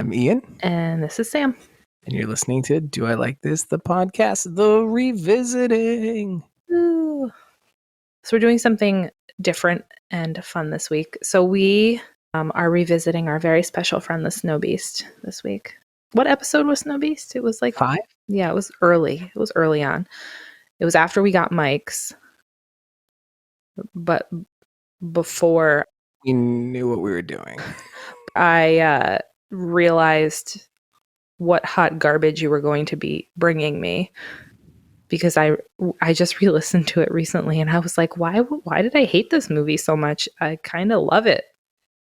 I'm Ian. And this is Sam. And you're listening to Do I Like This? The podcast, The Revisiting. Ooh. So we're doing something different and fun this week. So we are revisiting our very special friend, the Snowbeast, this week. What episode was Snowbeast? It was like 5? Yeah, it was early. It was early on. It was after we got mics, but before We knew what we were doing. I realized what hot garbage you were going to be bringing me, because I just re-listened to it recently and I was like, why did I hate this movie so much? I kind of love it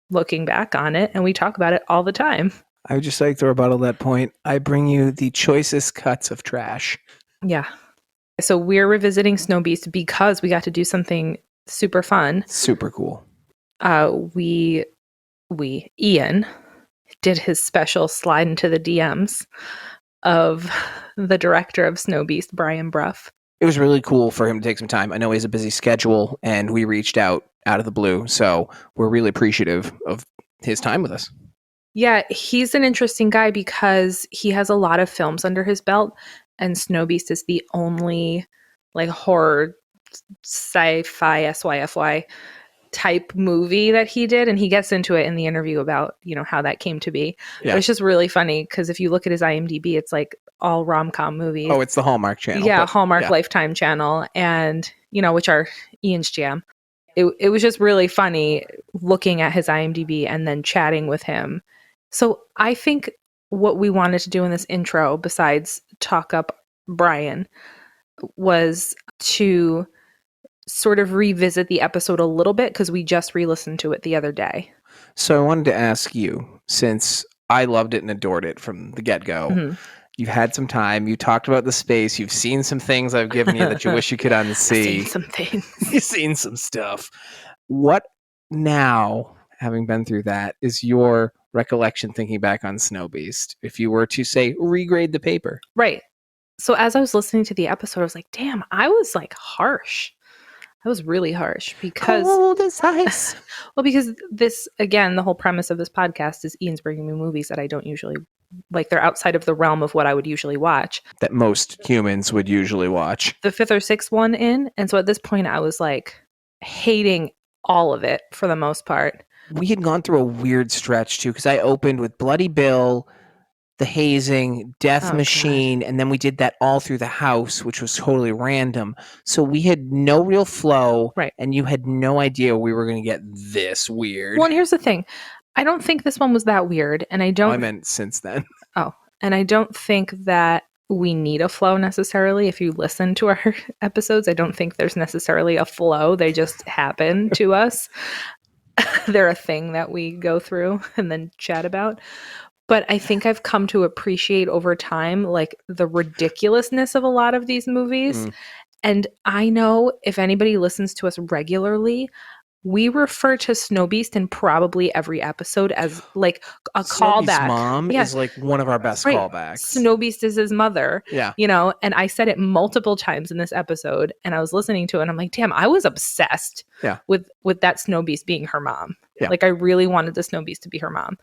looking back on it, and we talk about it all the time. I would just like to rebuttal that point. I bring you the choicest cuts of trash. Yeah. So we're revisiting Snowbeast because we got to do something super fun. Super cool. Ian did his special slide into the DMs of the director of Snowbeast, Brian Brough. It was really cool for him to take some time. I know he has a busy schedule, and we reached out of the blue, so we're really appreciative of his time with us. Yeah, he's an interesting guy because he has a lot of films under his belt, and Snowbeast is the only like horror sci-fi SYFY type movie that he did, and he gets into it in the interview about, you know, how that came to be. Yeah. But it's just really funny because if you look at his IMDb, it's like all rom-com movies. Oh, it's the Hallmark channel. Yeah, Hallmark Lifetime channel, and you know, which are Ian's jam. It was just really funny looking at his IMDb and then chatting with him. So I think what we wanted to do in this intro, besides talk up Brian, was to sort of revisit the episode a little bit because we just re-listened to it the other day. So I wanted to ask you, since I loved it and adored it from the get-go, Mm-hmm. You've had some time. You talked about the space. You've seen some things I've given you that you wish you could unsee. Seen some things. You've seen some stuff. What now, having been through that, is your recollection thinking back on Snowbeast? If you were to, say, regrade the paper. Right. So as I was listening to the episode, I was like, damn, I was like harsh. I was really harsh because... Cold as ice. Well, because this, again, the whole premise of this podcast is Ian's bringing me movies that I don't usually... like, they're outside of the realm of what I would usually watch. That most humans would usually watch. The 5th or 6th one in. And so at this point, I was like hating all of it for the most part. We had gone through a weird stretch, too, because I opened with Bloody Bill, The Hazing, Death Machine, God. And then we did that all through the house, which was totally random. So we had no real flow, right? And you had no idea we were going to get this weird. Well, and here's the thing. I don't think this one was that weird, and I don't... I meant since then. Oh, and I don't think that we need a flow necessarily. If you listen to our episodes, I don't think there's necessarily a flow. They just happen to us. They're a thing that we go through and then chat about. But I think I've come to appreciate over time, like, the ridiculousness of a lot of these movies. And I know if anybody listens to us regularly, we refer to Snowbeast in probably every episode as like a callback. Mom is like one of our best callbacks. Snowbeast is his mother. Yeah. You know, and I said it multiple times in this episode, and I was listening to it and I'm like, damn, I was obsessed with that Snowbeast being her mom. Yeah. Like, I really wanted the Snowbeast to be her mom.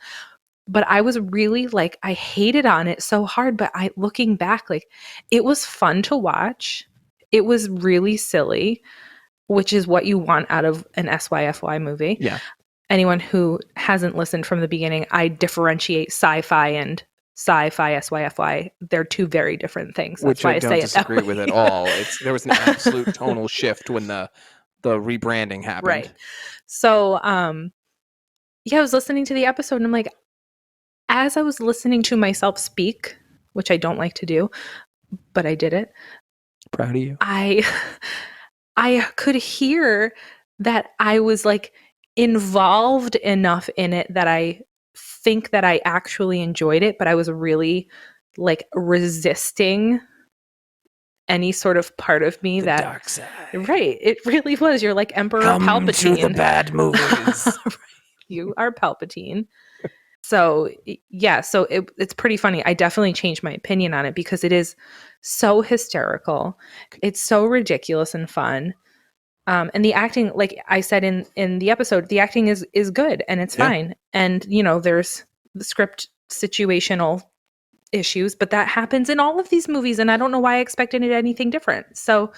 But I was really like, I hated on it so hard. But looking back, like, it was fun to watch. It was really silly, which is what you want out of an SYFY movie. Yeah. Anyone who hasn't listened from the beginning, I differentiate sci-fi and sci-fi SYFY. They're two very different things. That's which why I don't disagree with at all. There was an absolute tonal shift when the rebranding happened. Right. So, I was listening to the episode and I'm like, as I was listening to myself speak, which I don't like to do, but I did it. Proud of you. I could hear that I was like involved enough in it that I think that I actually enjoyed it, but I was really like resisting any sort of part of me the dark side. Right. It really was. You're like Emperor Come Palpatine. To the bad movies. Right. You are Palpatine. So yeah, so it's pretty funny. I definitely changed my opinion on it because it is so hysterical. It's so ridiculous and fun. And the acting, like I said in the episode, the acting is good and it's fine. And, you know, there's the script situational issues, but that happens in all of these movies, and I don't know why I expected it anything different. So,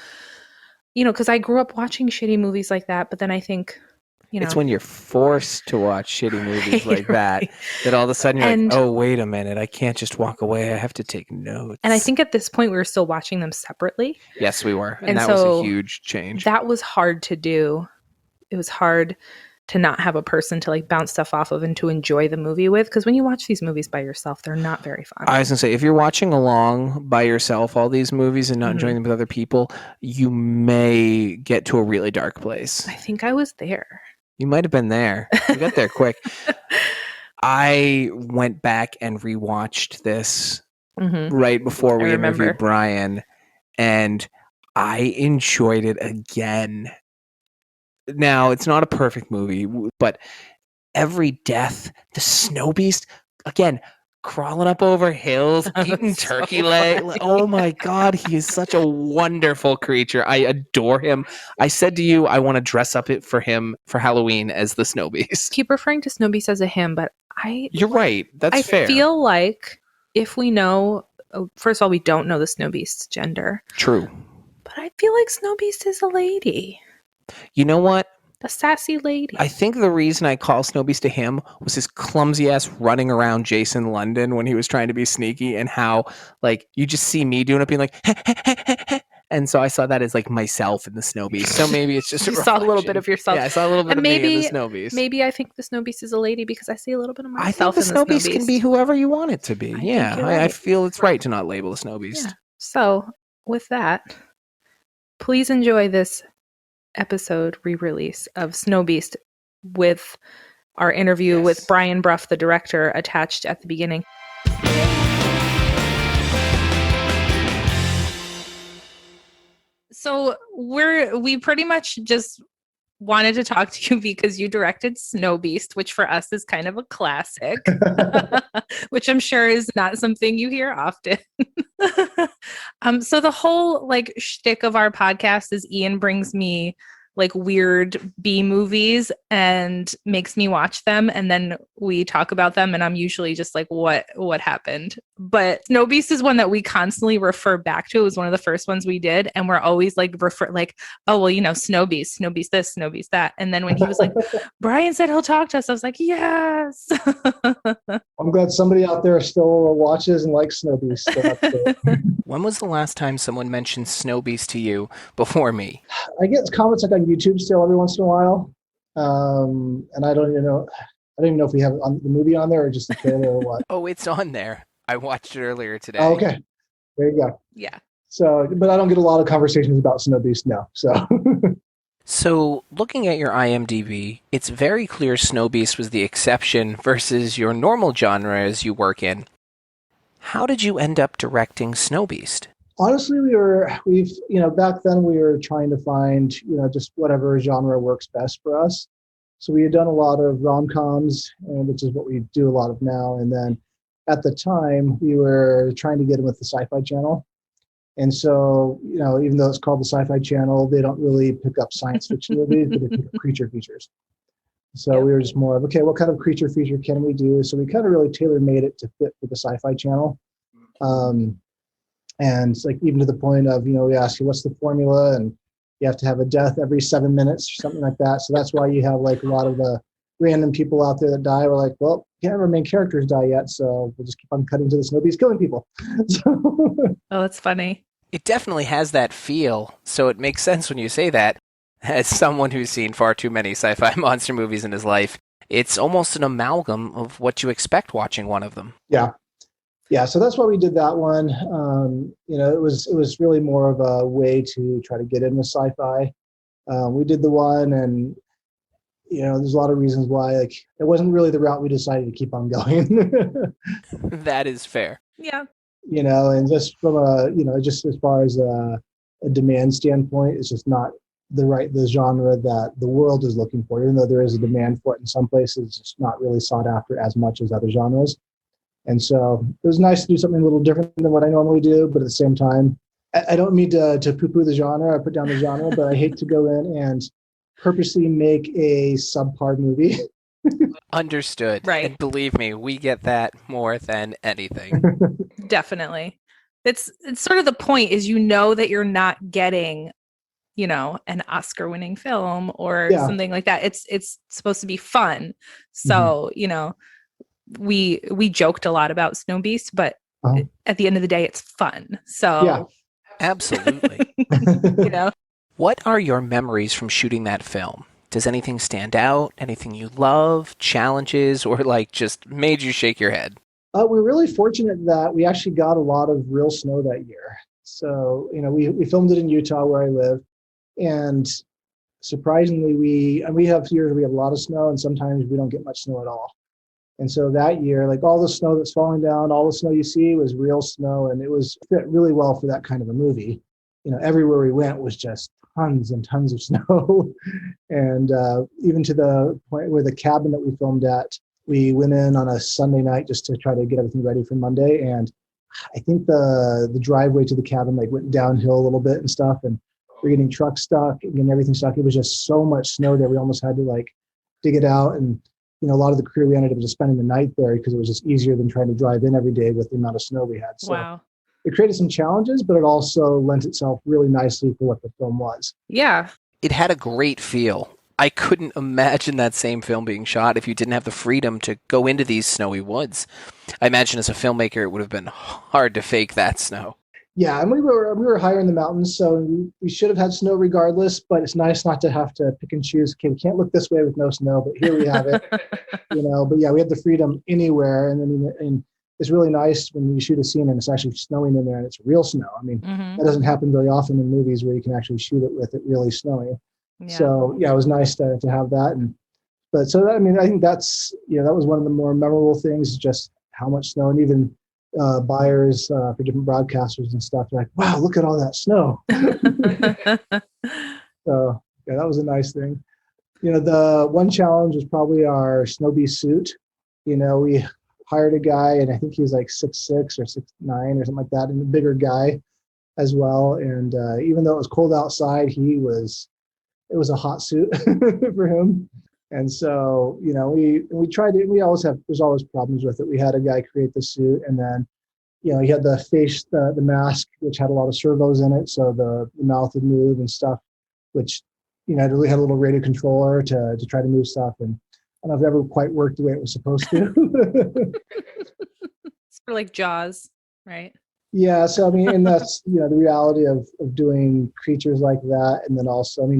because I grew up watching shitty movies like that, but then I think, it's when you're forced to watch shitty movies like that all of a sudden you're like, oh, wait a minute, I can't just walk away. I have to take notes. And I think at this point we were still watching them separately. Yes, we were. And that was a huge change. That was hard to do. It was hard to not have a person to like bounce stuff off of and to enjoy the movie with. Because when you watch these movies by yourself, they're not very fun. I was going to say, if you're watching along by yourself, all these movies, and not enjoying them with other people, you may get to a really dark place. I think I was there. You might have been there. You got there quick. I went back and rewatched this right before we interviewed Brian, and I enjoyed it again. Now, it's not a perfect movie, but every death, the Snowbeast, again, crawling up over hills, eating turkey leg. Oh my God, he is such a wonderful creature. I adore him. I said to you, I want to dress up for him for Halloween as the Snowbeast. Keep referring to Snowbeast as a him, but You're right. That's fair. I feel like if we know, first of all, we don't know the Snowbeast's gender. True. But I feel like Snowbeast is a lady. You know what? A sassy lady. I think the reason I call Snowbeast a him was his clumsy ass running around Jason London when he was trying to be sneaky, and how like you just see me doing it, being like, and so I saw that as like myself in the Snowbeast. So maybe it's just you saw a little bit of yourself. Yeah, I saw a little bit of me in the Snowbeast. Maybe I think the Snowbeast is a lady because I see a little bit of myself. I think the Snowbeast can be whoever you want it to be. I feel it's right to not label a Snowbeast. Yeah. So with that, please enjoy this episode re-release of Snowbeast with our interview with Brian Brough, the director, attached at the beginning. So we pretty much just wanted to talk to you because you directed Snowbeast, which for us is kind of a classic, which I'm sure is not something you hear often. So the whole like shtick of our podcast is Ian brings me like weird B movies and makes me watch them, and then we talk about them, and I'm usually just like, what happened? But Snowbeast is one that we constantly refer back to. It was one of the first ones we did, and we're always like oh well, Snowbeast this, Snowbeast that. And then when he was like, Brian said he'll talk to us, I was like, yes. I'm glad somebody out there still watches and likes Snowbeast. So that's great. When was the last time someone mentioned Snowbeast to you before me? I get comments like on YouTube still every once in a while, and I don't even know if we have the movie on there or just the trailer or what. Oh, it's on there. I watched it earlier today. Oh, okay, there you go. Yeah. So, but I don't get a lot of conversations about Snowbeast now. So. So, looking at your IMDb, it's very clear Snowbeast was the exception versus your normal genres you work in. How did you end up directing Snowbeast? Honestly, back then we were trying to find, just whatever genre works best for us. So we had done a lot of rom-coms, which is what we do a lot of now. And then at the time we were trying to get in with the Sci-Fi Channel. And so, even though it's called the Sci-Fi Channel, they don't really pick up science fiction movies, but they pick up creature features. So we were just more of, okay, what kind of creature feature can we do? So we kind of really tailor-made it to fit for the Sci-Fi Channel. And it's like even to the point of, we ask you, what's the formula? And you have to have a death every 7 minutes or something like that. So that's why you have like a lot of the random people out there that die. We're like, well, can't have our main characters die yet. So we'll just keep on cutting to the Snowbeast killing people. Oh, that's funny. It definitely has that feel. So it makes sense when you say that. As someone who's seen far too many sci-fi monster movies in his life, it's almost an amalgam of what you expect watching one of them. Yeah, so that's why we did that one. It was really more of a way to try to get into sci-fi. We did the one, and there's a lot of reasons why. Like, it wasn't really the route we decided to keep on going. That is fair. Yeah. And just from just as far as a demand standpoint, it's just not the genre that the world is looking for. Even though there is a demand for it in some places, it's not really sought after as much as other genres. And so it was nice to do something a little different than what I normally do, but at the same time, I don't mean to poo-poo the genre, I put down the genre, but I hate to go in and purposely make a subpar movie Understood. Right. And believe me, we get that more than anything. Definitely. It's sort of the point is that you're not getting, an Oscar-winning film or Yeah. something like that. It's supposed to be fun. So, we joked a lot about Snowbeast, but at the end of the day, it's fun. So Absolutely. What are your memories from shooting that film? Does anything stand out? Anything you love? Challenges? Or just made you shake your head? We're really fortunate that we actually got a lot of real snow that year. So, we filmed it in Utah where I live. And surprisingly, we have years where we have a lot of snow and sometimes we don't get much snow at all. And so that year, all the snow that's falling down, all the snow you see was real snow, and it was fit really well for that kind of a movie. Everywhere we went was just tons and tons of snow. And even to the point where the cabin that we filmed at, we went in on a Sunday night just to try to get everything ready for Monday. And I think the driveway to the cabin went downhill a little bit and stuff, and we're getting trucks stuck and getting everything stuck. It was just so much snow there. We almost had to dig it out. And a lot of the crew, we ended up just spending the night there because it was just easier than trying to drive in every day with the amount of snow we had. So wow. It created some challenges, but it also lent itself really nicely for what the film was. Yeah. It had a great feel. I couldn't imagine that same film being shot if you didn't have the freedom to go into these snowy woods. I imagine as a filmmaker, it would have been hard to fake that snow. Yeah, and we were higher in the mountains, so we should have had snow regardless, but it's nice not to have to pick and choose. Okay, we can't look this way with no snow, but here we have it. But yeah, we had the freedom anywhere. And it's really nice when you shoot a scene and it's actually snowing in there and it's real snow. I mean, that doesn't happen very often in movies where you can actually shoot it with it really snowing. Yeah. So yeah, it was nice to have that. I think that's, that was one of the more memorable things, just how much snow. And even buyers for different broadcasters and stuff like, wow, look at all that snow. So yeah, that was a nice thing. The one challenge was probably our Snowbeast suit. We hired a guy, and I think he was 6'6" or 6'9" or something like that, and a bigger guy as well. And even though it was cold outside, it was a hot suit for him. And so, we tried to, there's always problems with it. We had a guy create the suit, and then, he had the mask, which had a lot of servos in it. So the mouth would move and stuff, which, it really had a little radio controller to try to move stuff. And I don't know if it ever quite worked the way it was supposed to. It's for Jaws, right? Yeah. So, and that's, the reality of doing creatures like that. And then also,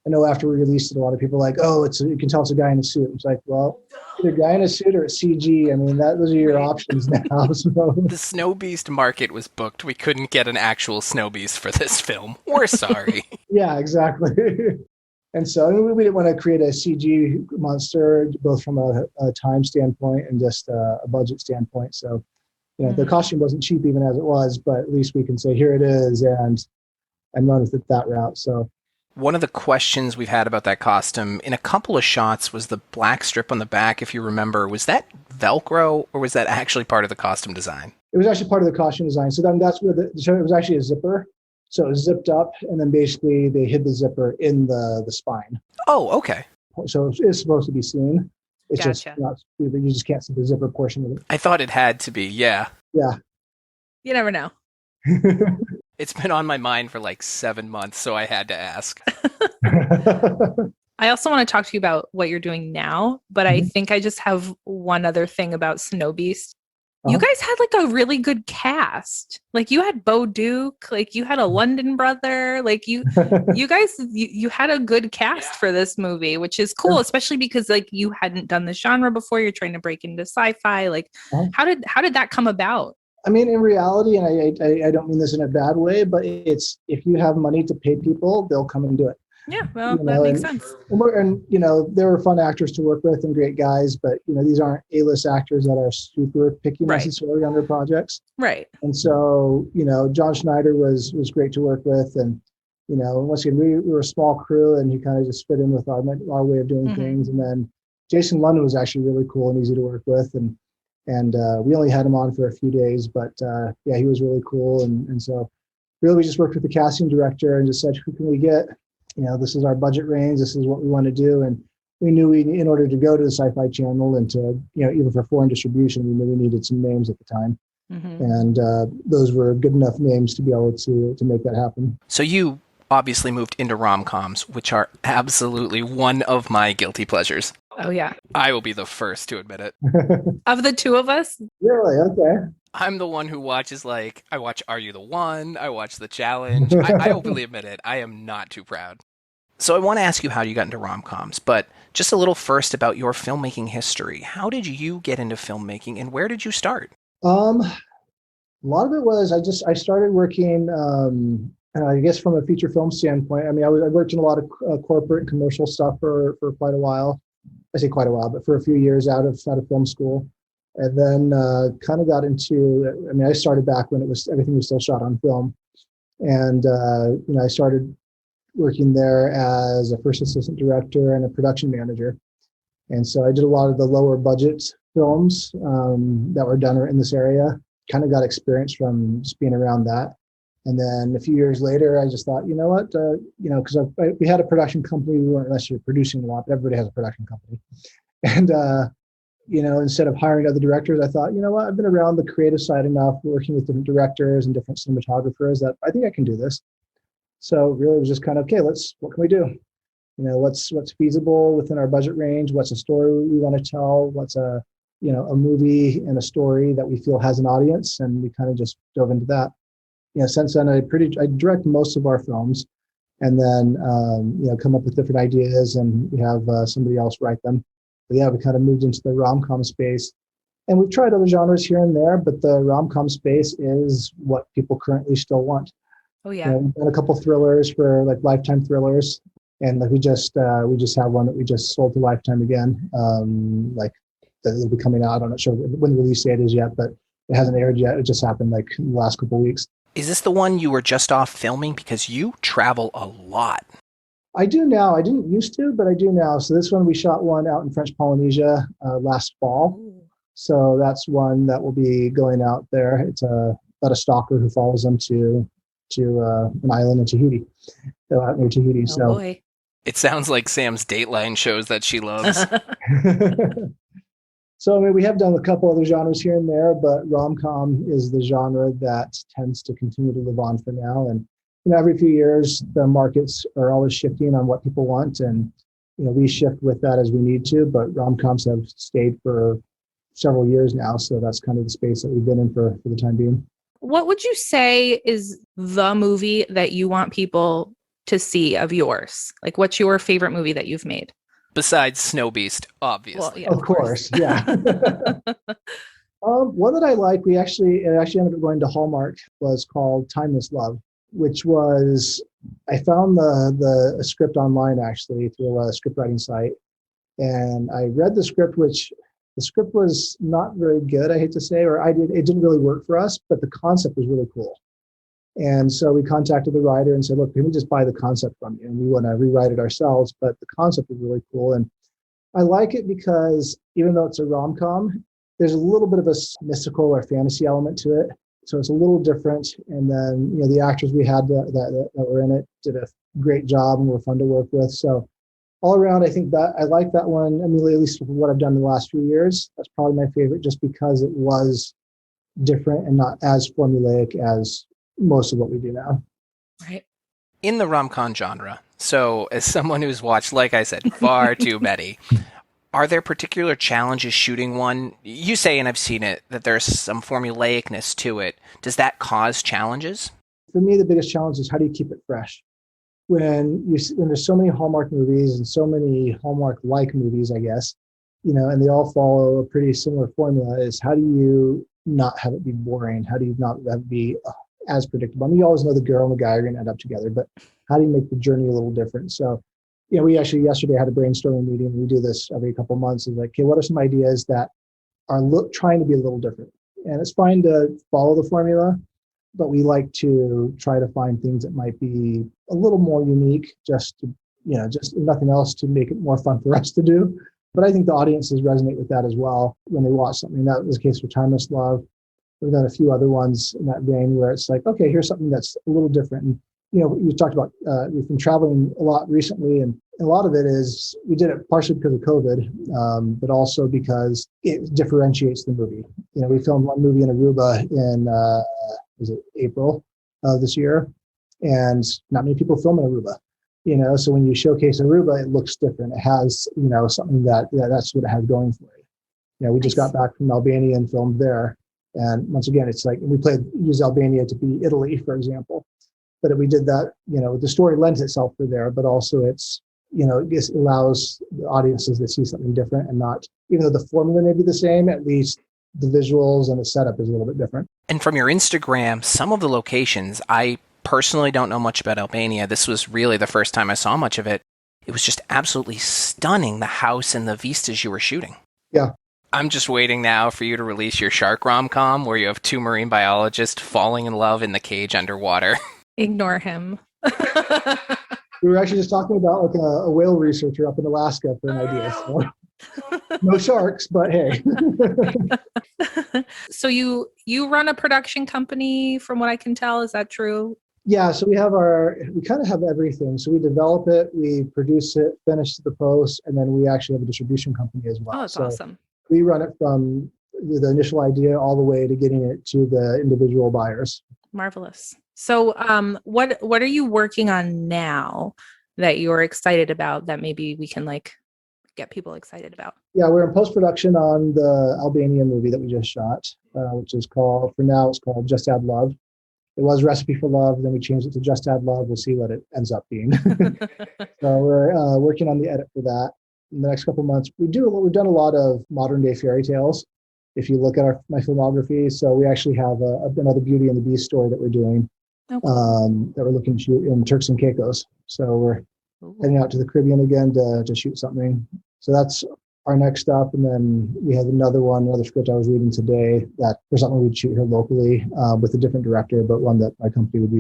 I know after we released it, a lot of people are like, oh, you can tell it's a guy in a suit. It's like, well, either a guy in a suit or it's CG. Those are your options now. So. The Snowbeast market was booked. We couldn't get an actual Snowbeast for this film. We're sorry. Yeah, exactly. And so we didn't want to create a CG monster, both from a time standpoint and just a budget standpoint. So, the costume wasn't cheap even as it was, but at least we can say, here it is, and run with it that route. So. One of the questions we've had about that costume in a couple of shots was the black strip on the back, if you remember. Was that Velcro or was that actually part of the costume design? It was actually part of the costume design. So then that's where it was actually a zipper. So it was zipped up, and then basically they hid the zipper in the spine. Oh, okay. So it's supposed to be seen. It's Gotcha. just not, you just can't see the zipper portion of it. I thought it had to be, yeah. Yeah. You never know. It's been on my mind for 7 months, so I had to ask. I also want to talk to you about what you're doing now, but I think I just have one other thing about Snowbeast. You guys had a really good cast. You had Bo Duke, you had a London brother, you guys, you had a good cast for this movie, which is cool, especially because you hadn't done the genre before. You're trying to break into sci-fi. How did that come about? In reality, and I don't mean this in a bad way, but it's, if you have money to pay people, they'll come and do it. Yeah, well, that makes sense. And they were fun actors to work with and great guys, but these aren't A-list actors that are super picky necessarily on their projects. Right. And so, John Schneider was great to work with, and once again, we were a small crew, and he kind of just fit in with our way of doing things. And then Jason London was actually really cool and easy to work with, and we only had him on for a few days, but yeah, he was really cool. And so really we just worked with the casting director and just said, who can we get? This is our budget range. This is what we want to do. And we knew in order to go to the Sci-Fi Channel and to, even for foreign distribution, we knew we needed some names at the time. Mm-hmm. And those were good enough names to be able to make that happen. So you obviously moved into rom-coms, which are absolutely one of my guilty pleasures. Oh, yeah. I will be the first to admit it. Of the two of us? Really? Okay. I'm the one who watches, I watch Are You the One? I watch The Challenge. I openly admit it. I am not too proud. So I want to ask you how you got into rom-coms, but just a little first about your filmmaking history. How did you get into filmmaking and where did you start? A lot of it was I started working, I guess from a feature film standpoint. I mean, I worked in a lot of corporate commercial stuff for quite a while. I say quite a while, but for a few years out of film school. And then kind of got into, I started back when everything was still shot on film. And, I started working there as a first assistant director and a production manager. And so I did a lot of the lower budget films that were done in this area, kind of got experience from just being around that. And then a few years later, I just thought, you know what, because we had a production company. We weren't necessarily producing a lot, but everybody has a production company. And, instead of hiring other directors, I thought, you know what, I've been around the creative side enough, working with different directors and different cinematographers, that I think I can do this. So really it was just kind of, okay, what can we do? What's feasible within our budget range? What's a story we want to tell? What's a movie and a story that we feel has an audience? And we kind of just dove into that. Since then I direct most of our films, and then, come up with different ideas, and we have somebody else write them. But yeah, we kind of moved into the rom-com space, and we've tried other genres here and there, but the rom-com space is what people currently still want. Oh yeah. We've done a couple thrillers for Lifetime thrillers, and we just have one that we just sold to Lifetime again. That will be coming out. I'm not sure when the release date is yet, but it hasn't aired yet. It just happened in the last couple of weeks. Is this the one you were just off filming? Because you travel a lot. I do now. I didn't used to, but I do now. So this one, we shot one out in French Polynesia last fall. So that's one that will be going out there. It's about a stalker who follows them to an island in Tahiti. They're out near Tahiti. Oh boy. It sounds like Sam's Dateline shows that she loves. So we have done a couple other genres here and there, but rom-com is the genre that tends to continue to live on for now. And every few years, the markets are always shifting on what people want, and we shift with that as we need to. But rom-coms have stayed for several years now, so that's kind of the space that we've been in for the time being. What would you say is the movie that you want people to see of yours? What's your favorite movie that you've made? Besides Snowbeast, obviously. Well, yeah, of course, yeah. One that I like, it actually ended up going to Hallmark, was called Timeless Love, which was, I found the script online actually through a script writing site. And I read the script, which the script was not very good, I hate to say, it didn't really work for us, but the concept was really cool. And so we contacted the writer and said, look, can we just buy the concept from you? And we want to rewrite it ourselves, but the concept is really cool. And I like it because even though it's a rom-com, there's a little bit of a mystical or fantasy element to it. So it's a little different. And then, the actors we had that were in it did a great job and were fun to work with. So all around, I think that I like that one. At least from what I've done in the last few years, that's probably my favorite, just because it was different and not as formulaic as most of what we do now. Right. In the rom-com genre, so as someone who's watched, like I said, far too many, are there particular challenges shooting one? You say, and I've seen it, that there's some formulaicness to it. Does that cause challenges? For me, the biggest challenge is how do you keep it fresh? When there's so many Hallmark movies and so many Hallmark-like movies, I guess, and they all follow a pretty similar formula, is how do you not have it be boring? How do you not have it be as predictable? You always know the girl and the guy are going to end up together, but how do you make the journey a little different? So, we actually yesterday had a brainstorming meeting. We do this every couple of months. It's like, okay, what are some ideas that are trying to be a little different? And it's fine to follow the formula, but we like to try to find things that might be a little more unique, just nothing else, to make it more fun for us to do. But I think the audiences resonate with that as well when they watch something. That was the case for Timeless Love. We've done a few other ones in that vein where it's like, okay, here's something that's a little different. And, you talked about, we've been traveling a lot recently, and a lot of it is we did it partially because of COVID, but also because it differentiates the movie. We filmed one movie in Aruba in was it April of this year, and not many people film in Aruba. So when you showcase Aruba, it looks different. It has something that's what it has going for it. We just got back from Albania and filmed there, and once again, it's like we use Albania to be Italy, for example. But we did that, the story lends itself for there, but also it's it allows the audiences to see something different and not, even though the formula may be the same, at least the visuals and the setup is a little bit different. And from your Instagram, some of the locations, I personally don't know much about Albania. This was really the first time I saw much of it. It was just absolutely stunning, the house and the vistas you were shooting. Yeah. I'm just waiting now for you to release your shark rom-com where you have two marine biologists falling in love in the cage underwater. Ignore him. We were actually just talking about like a whale researcher up in Alaska for an idea. So. No sharks, but hey. So you run a production company, from what I can tell. Is that true? Yeah, so we kind of have everything. So we develop it, we produce it, finish the post, and then we actually have a distribution company as well. Oh, that's awesome. We run it from the initial idea all the way to getting it to the individual buyers. Marvelous. So what are you working on now that you're excited about that maybe we can get people excited about? Yeah, we're in post-production on the Albanian movie that we just shot, which is called Just Add Love. It was Recipe for Love, then we changed it to Just Add Love. We'll see what it ends up being. So we're working on the edit for that. In the next couple of months, we've done a lot of modern day fairy tales. If you look at my filmography, so we actually have another Beauty and the Beast story that we're doing. Okay. That we're looking to shoot in Turks and Caicos. So we're heading out to the Caribbean again to shoot something. So that's our next stop. And then we have another script I was reading today that for something we'd shoot here locally with a different director, but one that my company would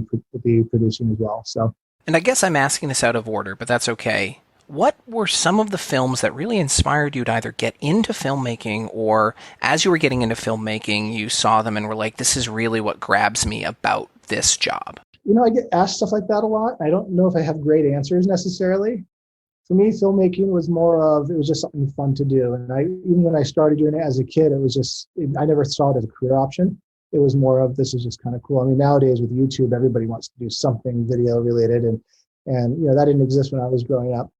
be producing as well. So. And I guess I'm asking this out of order, but that's okay. What were some of the films that really inspired you to either get into filmmaking, or as you were getting into filmmaking, you saw them and were like, this is really what grabs me about this job? I get asked stuff like that a lot. I don't know if I have great answers necessarily. For me, filmmaking was it was just something fun to do. And even when I started doing it as a kid, I never saw it as a career option. It was more of, this is just kind of cool. I mean, nowadays with YouTube, everybody wants to do something video related, and that didn't exist when I was growing up.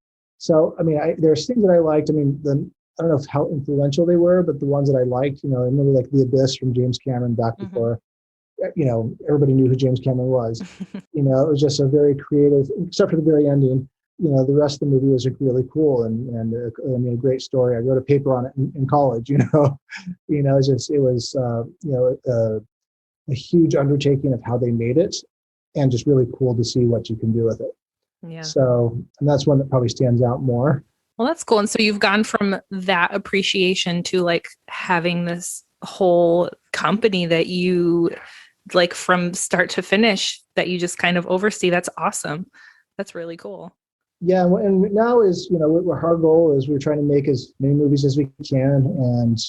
So, I mean, there's things that I liked. I mean, I don't know how influential they were, but the ones that I liked, I remember like The Abyss from James Cameron back before, everybody knew who James Cameron was. It was just a very creative, except for the very ending. The rest of the movie was really cool and a great story. I wrote a paper on it in college. It was a huge undertaking of how they made it, and just really cool to see what you can do with it. Yeah. So, and that's one that probably stands out more. Well, that's cool. And so you've gone from that appreciation to having this whole company that you from start to finish that you just kind of oversee. That's awesome. That's really cool. Yeah. And now is, what our goal is, we're trying to make as many movies as we can and,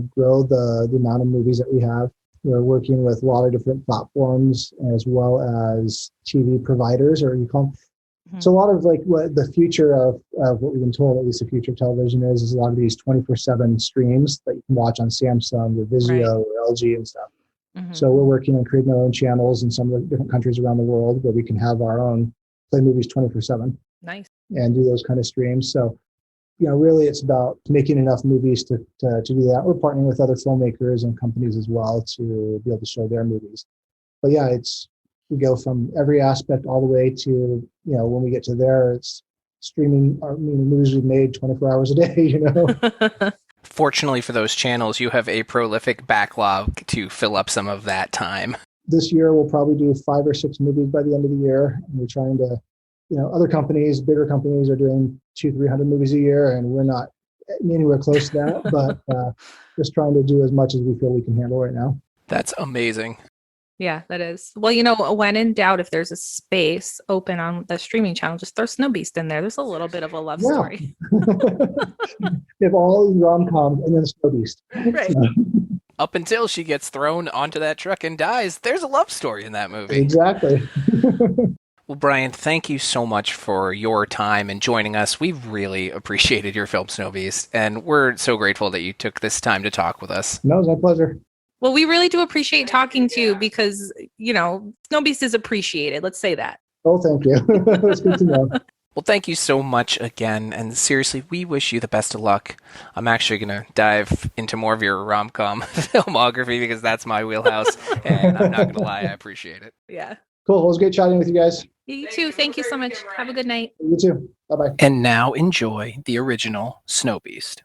grow the amount of movies that we have. We're working with a lot of different platforms as well as TV providers, or you call them. So a lot of what the future of what we've been told, at least the future of television is a lot of these 24/7 streams that you can watch on Samsung or Vizio or LG and stuff. Mm-hmm. So we're working on creating our own channels in some of the different countries around the world where we can have our own play movies 24/7. Nice. And do those kind of streams. So, really it's about making enough movies to do that. We're partnering with other filmmakers and companies as well to be able to show their movies. But yeah, we go from every aspect all the way to, when we get to there, it's streaming movies we've made 24 hours a day, Fortunately for those channels, you have a prolific backlog to fill up some of that time. This year, we'll probably do 5 or 6 movies by the end of the year. And we're trying to, other companies, bigger companies are doing 200-300 movies a year, and we're not anywhere close to that, but just trying to do as much as we feel we can handle right now. That's amazing. Yeah, that is. Well, when in doubt, if there's a space open on the streaming channel, just throw Snowbeast in there. There's a little bit of a love story. We have all rom-coms and then Snowbeast. Right. Up until she gets thrown onto that truck and dies, there's a love story in that movie. Exactly. Well, Brian, thank you so much for your time and joining us. We've really appreciated your film, Snowbeast, and we're so grateful that you took this time to talk with us. No, it was my pleasure. Well, we really do appreciate talking to you because, Snowbeast is appreciated. Let's say that. Oh, thank you. It's good to know. Well, thank you so much again, and seriously, we wish you the best of luck. I'm actually going to dive into more of your rom-com filmography because that's my wheelhouse, and I'm not going to lie, I appreciate it. Yeah. Cool. It was great chatting with you guys. You too. Thank you so much. Have a good night. You too. Bye-bye. And now enjoy the original Snowbeast.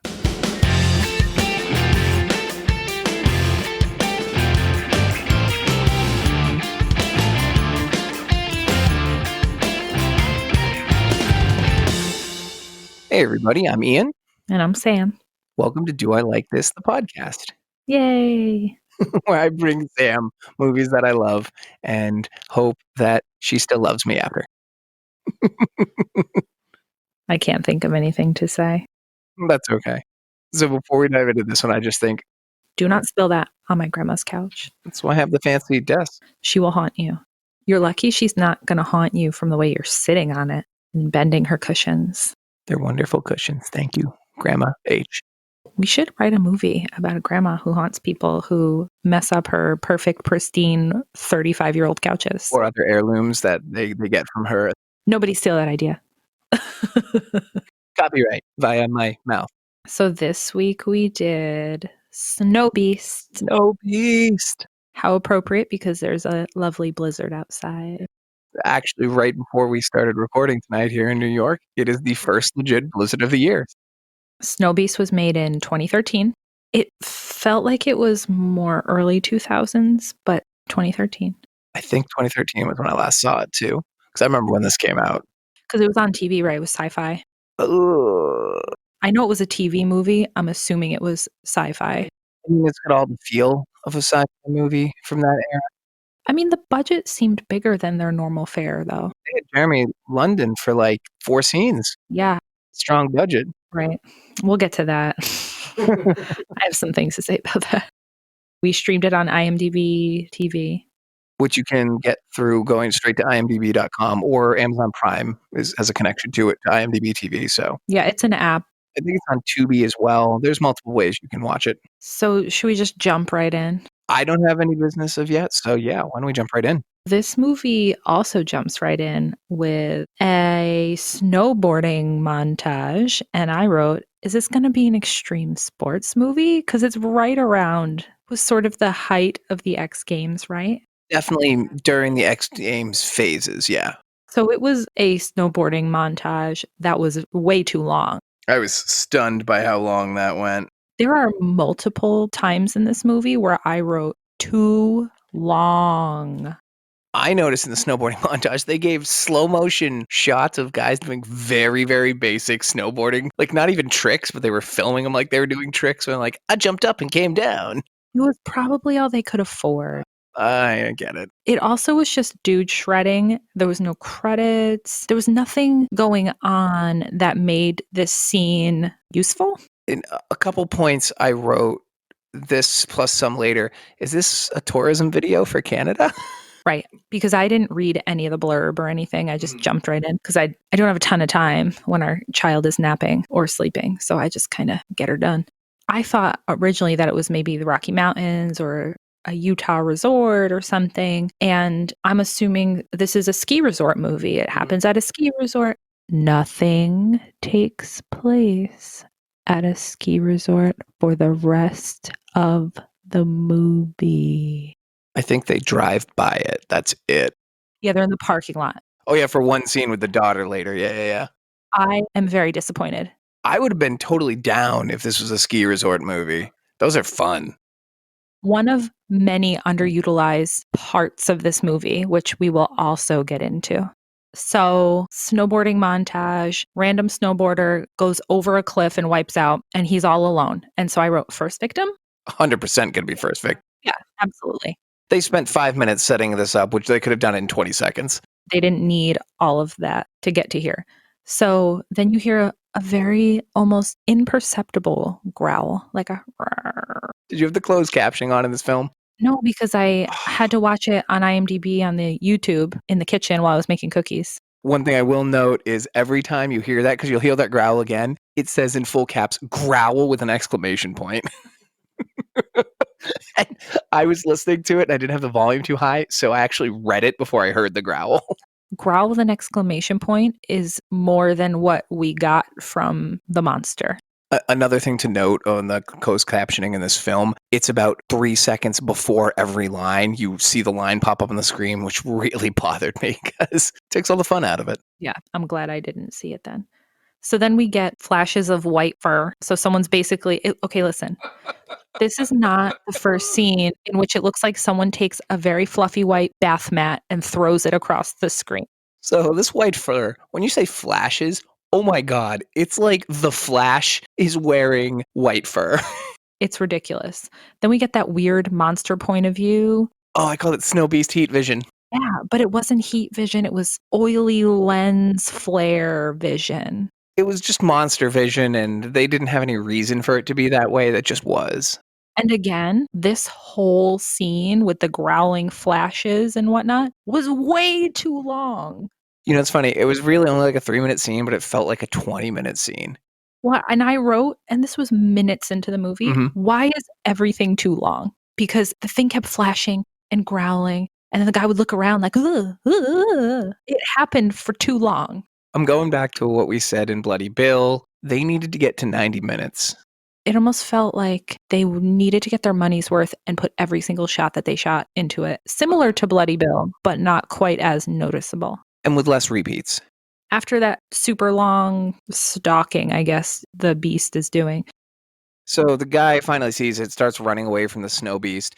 Hey, everybody, I'm Ian. And I'm Sam. Welcome to Do I Like This, the podcast, Yay. where I bring Sam movies that I love and hope that she still loves me after. I can't think of anything to say. That's okay. So before we dive into this one, I just think Do not spill that on my grandma's couch. that's why I have the fancy desk. She will haunt you. You're lucky she's not going to haunt you from the way you're sitting on it and bending her cushions. They're wonderful cushions. Thank you, Grandma H. We should write a movie about a grandma who haunts people who mess up her perfect, pristine 35-year-old couches. Or other heirlooms that they get from her. Nobody steal that idea. Copyright via my mouth. So this week we did Snowbeast. Snowbeast. How appropriate because there's a lovely blizzard outside. Actually, right before we started recording tonight here in New York, it is the first legit blizzard of the year. Snowbeast was made in 2013. It felt like it was more early 2000s, but 2013. I think 2013 was when I last saw it too, because I remember when this came out. Because it was on TV, right? It was sci-fi. Ugh. I know it was a TV movie. I'm assuming it was sci-fi. I mean, it's got all the feel of a sci-fi movie from that era. I mean, the budget seemed bigger than their normal fare, though. They had Jeremy London for like 4 scenes. Yeah, Strong budget. right. We'll get to that. I have some things to say about that. We streamed it on IMDb TV. Which you can get through going straight to imdb.com, or Amazon Prime has a connection to it, to IMDb TV. So Yeah, it's an app. I think it's on Tubi as well. There's multiple ways you can watch it. So should we just jump right in? I don't have any business of yet. So yeah, why don't we jump right in? This movie also jumps right in with a snowboarding montage. And I wrote, is this going to be an extreme sports movie? Because it's right around, was sort of the height of the X Games, right? Definitely during the X Games phases, yeah. So it was a snowboarding montage that was way too long. I was stunned by how long that went. There are multiple times in this movie where I wrote too long. I noticed in the snowboarding montage, they gave slow motion shots of guys doing very, very basic snowboarding. Like not even tricks, but they were filming them like they were doing tricks. And like, I jumped up and came down. It was probably all they could afford. I get it. It also was just dude shredding. There was no credits. There was nothing going on that made this scene useful. In a couple points, I wrote this plus some later. Is this a tourism video for Canada? Right. Because I didn't read any of the blurb or anything. I just jumped right in because I don't have a ton of time when our child is napping or sleeping. So I just kind of get her done. I thought originally that it was maybe the Rocky Mountains or a Utah resort or something. And I'm assuming this is a ski resort movie. It happens at a ski resort. Nothing takes place at a ski resort for the rest of the movie. I think they drive by it. That's it. Yeah, they're in the parking lot. Oh, yeah, for one scene with the daughter later. Yeah. I am very disappointed. I would have been totally down if this was a ski resort movie. Those are fun. One of many underutilized parts of this movie, which we will also get into. So, snowboarding montage, random snowboarder goes over a cliff and wipes out, and he's all alone. And so I wrote first victim. 100% going to be first victim. Yeah, absolutely. They spent 5 minutes setting this up, which they could have done in 20 seconds. They didn't need all of that to get to here. So then you hear a very almost imperceptible growl, like a... Did you have the closed captioning on in this film? No, because I had to watch it on IMDb on the YouTube in the kitchen while I was making cookies. One thing I will note is every time you hear that, because you'll hear that growl again, it says in full caps, growl with an exclamation point. And I was listening to it and I didn't have the volume too high, so I actually read it before I heard the growl. Growl with an exclamation point is more than what we got from the monster. Another thing to note on the closed captioning in this film, it's about 3 seconds before every line. You see the line pop up on the screen, which really bothered me because it takes all the fun out of it. Yeah, I'm glad I didn't see it then. So then we get flashes of white fur. So someone's basically, okay, listen. This is not the first scene in which it looks like someone takes a very fluffy white bath mat and throws it across the screen. So this white fur, when you say flashes, oh my God, it's like the Flash is wearing white fur. It's ridiculous. Then we get that weird monster point of view. Oh, I call it Snowbeast heat vision. Yeah, but it wasn't heat vision. It was oily lens flare vision. It was just monster vision, and they didn't have any reason for it to be that way. That just was. And again, this whole scene with the growling flashes and whatnot was way too long. You know, it's funny. It was really only like a 3-minute scene, but it felt like a 20-minute scene. What? And I wrote, and this was minutes into the movie, why is everything too long? Because the thing kept flashing and growling, and then the guy would look around like, ugh, ugh. It happened for too long. I'm going back to what we said in Bloody Bill. They needed to get to 90 minutes. It almost felt like they needed to get their money's worth and put every single shot that they shot into it. Similar to Bloody Bill, but not quite as noticeable. And with less repeats. After that super long stalking, I guess, the beast is doing. So the guy finally sees it, starts running away from the snow beast.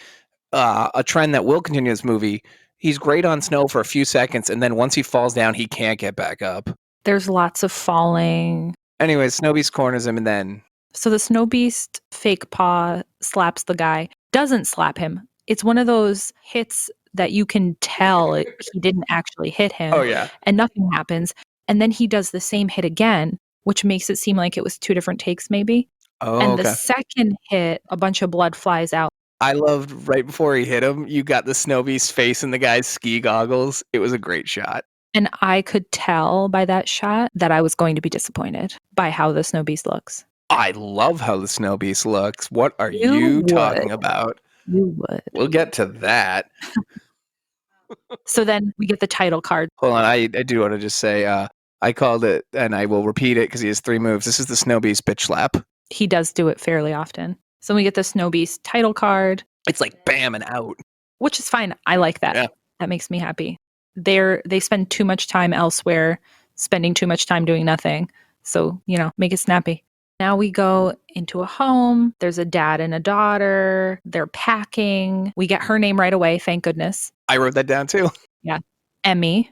A trend that will continue this movie. He's great on snow for a few seconds, and then once he falls down, he can't get back up. There's lots of falling. Anyway, Snow Beast corners him, and then... So the Snow Beast fake paw slaps the guy. Doesn't slap him. It's one of those hits that you can tell he didn't actually hit him. Oh, yeah. And nothing happens. And then he does the same hit again, which makes it seem like it was 2 different takes maybe. Oh, and okay. the second hit, a bunch of blood flies out. I loved right before he hit him, you got the Snow Beast's face in the guy's ski goggles. It was a great shot. And I could tell by that shot that I was going to be disappointed by how the Snow Beast looks. I love how the Snow Beast looks. What are you talking about? You would. We'll get to that. So then we get the title card. Hold on, I do want to just say, I called it, and I will repeat it because he has 3 moves. This is the Snow Beast bitch slap. He does do it fairly often. So we get the Snow Beast title card. It's like bam and out. Which is fine. I like that. Yeah. That makes me happy. They spend too much time elsewhere, spending too much time doing nothing. So, make it snappy. Now we go into a home. There's a dad and a daughter. They're packing. We get her name right away, thank goodness. I wrote that down too. Yeah. Emmy.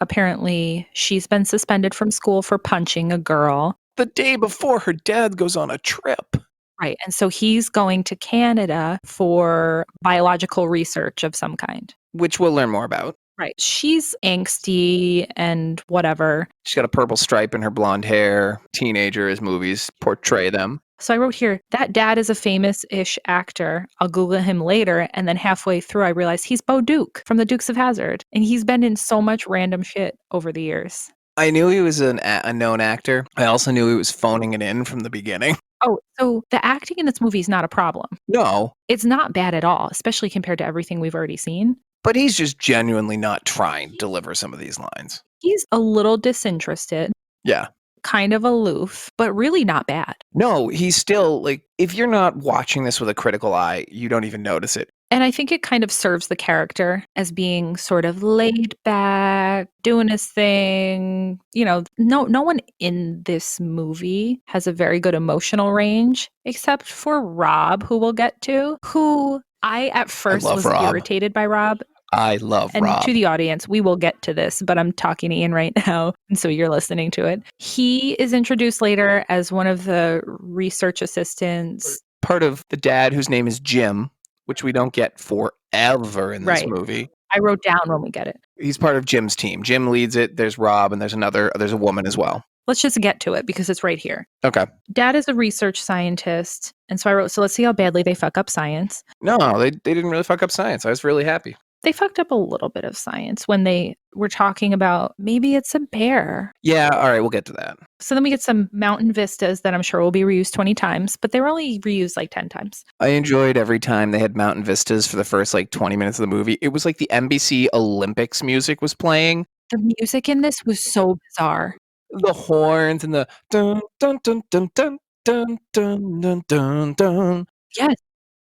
Apparently, she's been suspended from school for punching a girl. The day before her dad goes on a trip. Right. And so he's going to Canada for biological research of some kind. Which we'll learn more about. Right. She's angsty and whatever. She's got a purple stripe in her blonde hair. Teenager, as movies portray them. So I wrote here, that dad is a famous-ish actor. I'll Google him later. And then halfway through, I realized he's Bo Duke from the Dukes of Hazzard. And he's been in so much random shit over the years. I knew he was a known actor. I also knew he was phoning it in from the beginning. Oh, so the acting in this movie is not a problem. No. It's not bad at all, especially compared to everything we've already seen. But he's just genuinely not trying to deliver some of these lines. He's a little disinterested. Yeah. Kind of aloof, but really not bad. No, he's still, if you're not watching this with a critical eye, you don't even notice it. And I think it kind of serves the character as being sort of laid back, doing his thing. No one in this movie has a very good emotional range, except for Rob, who we'll get to, who I at first was irritated by Rob. I love and Rob. To the audience, we will get to this, but I'm talking to Ian right now, and so you're listening to it. He is introduced later as one of the research assistants. Part of the dad, whose name is Jim, which we don't get forever in this movie. I wrote down when we get it. He's part of Jim's team. Jim leads it. There's Rob, and there's a woman as well. Let's just get to it because it's right here. Okay. Dad is a research scientist. And so I wrote, so let's see how badly they fuck up science. No, they didn't really fuck up science. I was really happy. They fucked up a little bit of science when they were talking about maybe it's a bear. Yeah, all right, we'll get to that. So then we get some mountain vistas that I'm sure will be reused 20 times, but they were only reused like 10 times. I enjoyed every time they had mountain vistas for the first like 20 minutes of the movie. It was like the NBC Olympics music was playing. The music in this was so bizarre. The horns and the dun dun dun dun dun dun dun dun dun dun. Yes,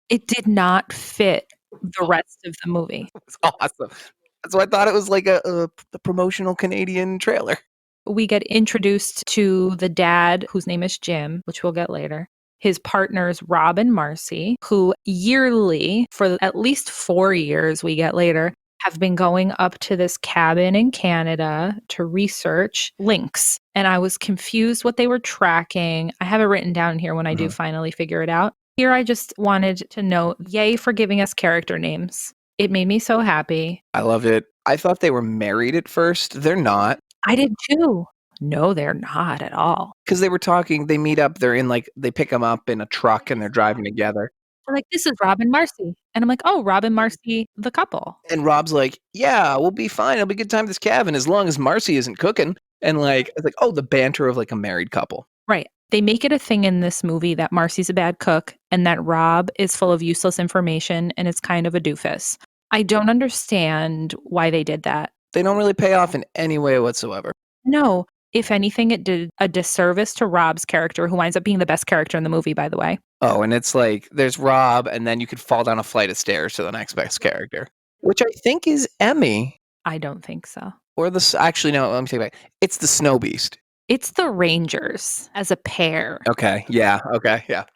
it did not fit the rest of the movie. It was awesome. So I thought it was like a promotional Canadian trailer. We get introduced to the dad, whose name is Jim, which we'll get later. His partners, Rob and Marcy, who yearly, for at least 4 years, we get later, have been going up to this cabin in Canada to research lynx. And I was confused what they were tracking. I have it written down here when I do finally figure it out. Here, I just wanted to note, yay for giving us character names. It made me so happy. I loved it. I thought they were married at first. They're not. I did too. No, they're not at all. Because they were talking, they meet up, they're in like, they pick them up in a truck and they're driving together. They're like, this is Rob and Marcy. And I'm like, oh, Rob and Marcy, the couple. And Rob's like, yeah, we'll be fine. It'll be a good time at this cabin as long as Marcy isn't cooking. And like, it's like, oh, the banter of like a married couple. Right. They make it a thing in this movie that Marcy's a bad cook and that Rob is full of useless information and it's kind of a doofus. I don't understand why they did that. They don't really pay off in any way whatsoever. No. If anything, it did a disservice to Rob's character, who winds up being the best character in the movie, by the way. Oh, and it's like, there's Rob, and then you could fall down a flight of stairs to the next best character, which I think is Emmy. I don't think so. Or actually, no, let me take it back. It's the Snowbeast. It's the Rangers as a pair. Okay, yeah,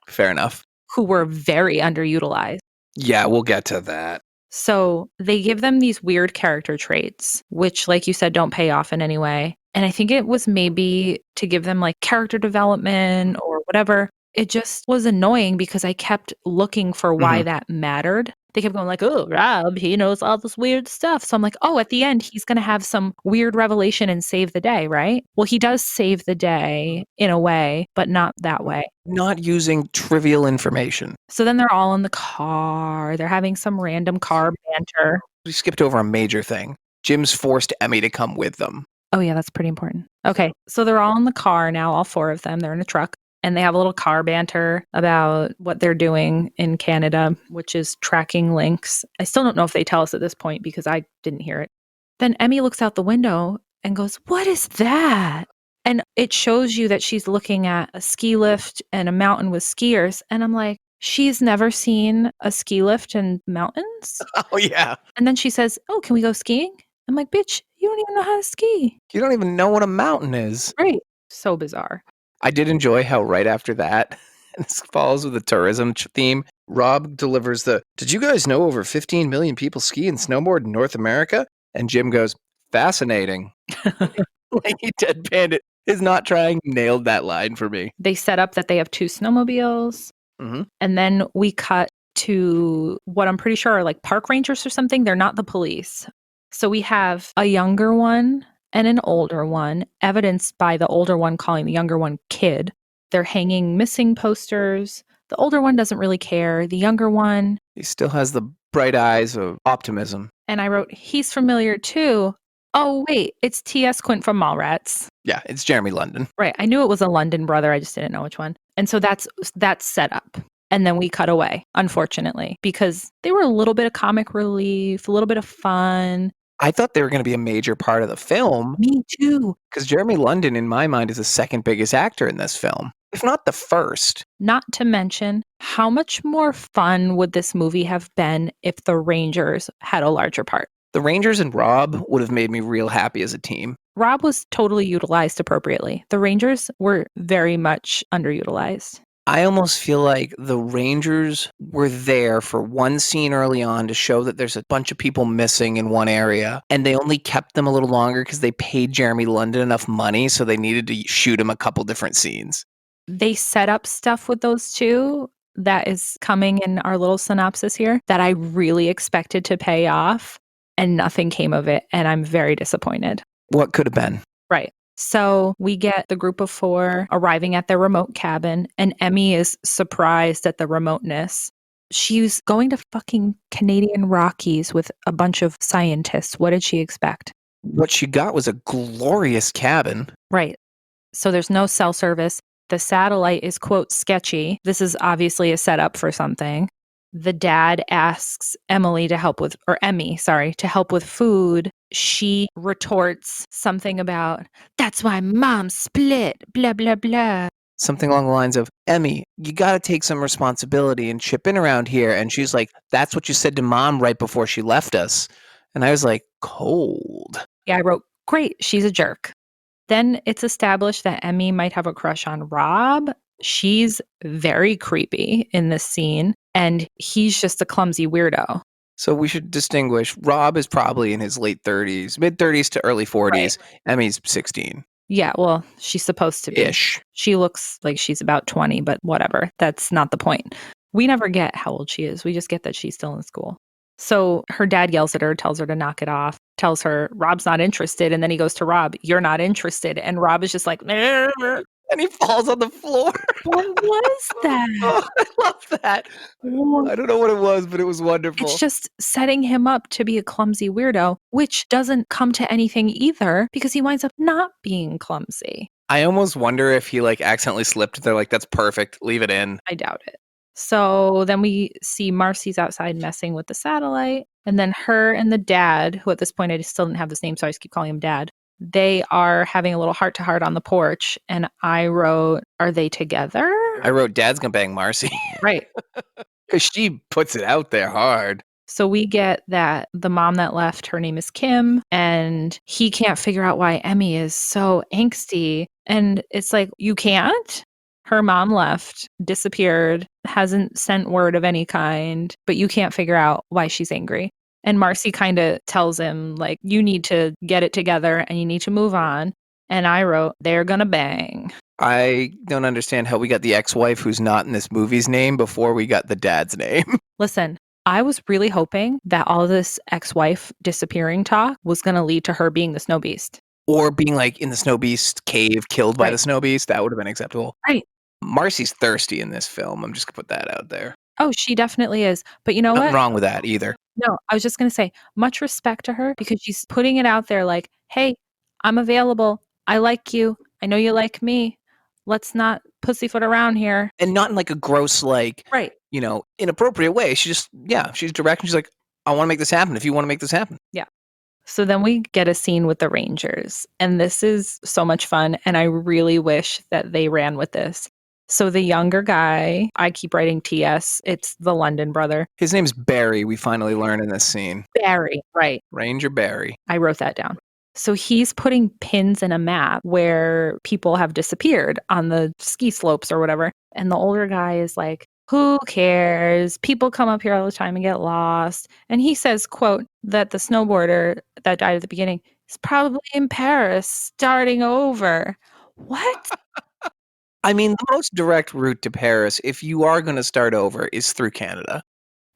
fair enough. Who were very underutilized. Yeah, we'll get to that. So they give them these weird character traits, which, like you said, don't pay off in any way. And I think it was maybe to give them like character development or whatever. It just was annoying because I kept looking for why that mattered. They kept going like, oh, Rob, he knows all this weird stuff. So I'm like, oh, at the end, he's going to have some weird revelation and save the day, right? Well, he does save the day in a way, but not that way. Not using trivial information. So then they're all in the car. They're having some random car banter. We skipped over a major thing. Jim's forced Emmy to come with them. Oh, yeah, that's pretty important. Okay, so they're all in the car now, all 4 of them. They're in a truck. And they have a little car banter about what they're doing in Canada, which is tracking lynx. I still don't know if they tell us at this point because I didn't hear it. Then Emmy looks out the window and goes, what is that? And it shows you that she's looking at a ski lift and a mountain with skiers. And I'm like, she's never seen a ski lift and mountains? Oh, yeah. And then she says, oh, can we go skiing? I'm like, bitch, you don't even know how to ski. You don't even know what a mountain is. Right. So bizarre. I did enjoy how right after that, this follows with the tourism theme, Rob delivers did you guys know over 15 million people ski and snowboard in North America? And Jim goes, fascinating. Like he deadpanned it. His not trying nailed that line for me. They set up that they have 2 snowmobiles. And then we cut to what I'm pretty sure are like park rangers or something. They're not the police. So we have a younger one and an older one, evidenced by the older one calling the younger one kid. They're hanging missing posters. The older one doesn't really care. The younger one, he still has the bright eyes of optimism. And I wrote, he's familiar too. Oh, wait, it's T.S. Quint from Mallrats. Yeah, it's Jeremy London. Right. I knew it was a London brother. I just didn't know which one. And so that's set up. And then we cut away, unfortunately, because they were a little bit of comic relief, a little bit of fun. I thought they were going to be a major part of the film. Me too. Because Jeremy London, in my mind, is the second biggest actor in this film, if not the first. Not to mention, how much more fun would this movie have been if the Rangers had a larger part? The Rangers and Rob would have made me real happy as a team. Rob was totally utilized appropriately. The Rangers were very much underutilized. I almost feel like the Rangers were there for one scene early on to show that there's a bunch of people missing in one area, and they only kept them a little longer because they paid Jeremy London enough money, so they needed to shoot him a couple different scenes. They set up stuff with those 2 that is coming in our little synopsis here that I really expected to pay off, and nothing came of it, and I'm very disappointed. What could have been? Right. So we get the group of 4 arriving at their remote cabin, and Emmy is surprised at the remoteness. She's going to fucking Canadian Rockies with a bunch of scientists. What did she expect? What she got was a glorious cabin. Right. So there's no cell service. The satellite is, quote, sketchy. This is obviously a setup for something. The dad asks Emmy, to help with food. She retorts something about, that's why mom split, blah, blah, blah. Something along the lines of, Emmy, you got to take some responsibility and chip in around here. And she's like, that's what you said to mom right before she left us. And I was like, cold. Yeah, I wrote, great, she's a jerk. Then it's established that Emmy might have a crush on Rob. She's very creepy in this scene, and he's just a clumsy weirdo. So we should distinguish. Rob is probably in his late 30s, mid 30s to early 40s. Right. Emmy's 16. Yeah, well, she's supposed to be. Ish. She looks like she's about 20, but whatever. That's not the point. We never get how old she is. We just get that she's still in school. So her dad yells at her, tells her to knock it off, tells her Rob's not interested. And then he goes to Rob, you're not interested. And Rob is just like, and he falls on the floor. What was that? Oh, I love that. I don't know what it was, but it was wonderful. It's just setting him up to be a clumsy weirdo, which doesn't come to anything either because he winds up not being clumsy. I almost wonder if he accidentally slipped. They're like, that's perfect. Leave it in. I doubt it. So then we see Marcy's outside messing with the satellite. And then her and the dad, who at this point I still didn't have this name, so I just keep calling him Dad. They are having a little heart-to-heart on the porch. And I wrote, are they together? I wrote, Dad's gonna bang Marcy. Right. Because she puts it out there hard. So we get that the mom that left, her name is Kim, and he can't figure out why Emmy is so angsty. And it's like, you can't? Her mom left, disappeared, hasn't sent word of any kind, but you can't figure out why she's angry. And Marcy kind of tells him, you need to get it together and you need to move on. And I wrote, they're gonna bang. I don't understand how we got the ex-wife who's not in this movie's name before we got the dad's name. Listen, I was really hoping that all this ex-wife disappearing talk was gonna lead to her being the Snowbeast. Or being in the Snowbeast cave, killed by the Snowbeast. That would have been acceptable. Right. Marcy's thirsty in this film. I'm just going to put that out there. Oh, she definitely is. But you know what? Nothing wrong with that either. No, I was just going to say, much respect to her because she's putting it out there hey, I'm available. I like you. I know you like me. Let's not pussyfoot around here. And not in a gross, right. Inappropriate way. She just, she's direct and she's like, I want to make this happen if you want to make this happen. Yeah. So then we get a scene with the Rangers, and this is so much fun, and I really wish that they ran with this. So the younger guy, I keep writing TS, it's the London brother. His name's Barry, we finally learn in this scene. Barry, right. Ranger Barry. I wrote that down. So he's putting pins in a map where people have disappeared on the ski slopes or whatever. And the older guy is like, who cares? People come up here all the time and get lost. And he says, quote, that the snowboarder that died at the beginning is probably in Paris starting over. What? I mean, the most direct route to Paris, if you are going to start over, is through Canada.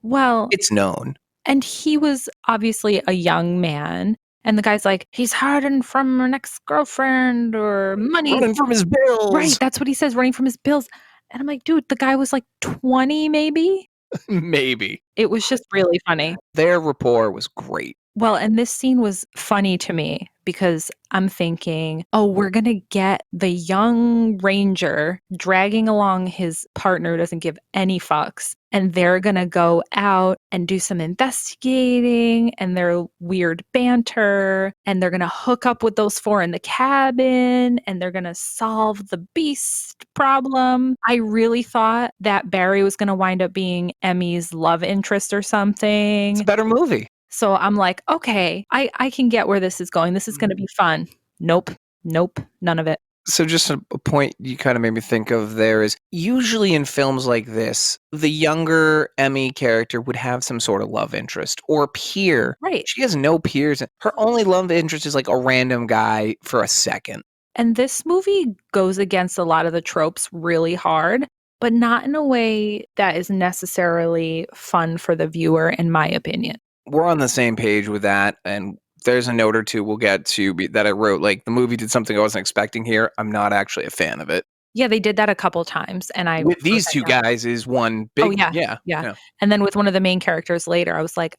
Well, it's known. And he was obviously a young man. And the guy's like, he's hiding from an ex-girlfriend or money. Running from his bills. Right. That's what he says, running from his bills. And I'm like, dude, the guy was 20 maybe? Maybe. It was just really funny. Their rapport was great. Well, and this scene was funny to me because I'm thinking, oh, we're going to get the young ranger dragging along his partner who doesn't give any fucks. And they're going to go out and do some investigating and their weird banter. And they're going to hook up with those 4 in the cabin. And they're going to solve the beast problem. I really thought that Barry was going to wind up being Emmy's love interest or something. It's a better movie. So I'm like, okay, I can get where this is going. This is going to be fun. Nope, none of it. So just a point you kind of made me think of there is usually in films like this, the younger Emmy character would have some sort of love interest or peer. Right. She has no peers. Her only love interest is a random guy for a second. And this movie goes against a lot of the tropes really hard, but not in a way that is necessarily fun for the viewer, in my opinion. We're on the same page with that. And There's a note or two we'll get to that I wrote. Like, the movie did something I wasn't expecting here. I'm not actually a fan of it. Yeah, they did that a couple times, and I With wrote these that two down. guys is one big, Oh, yeah. And then with one of the main characters later, I was like,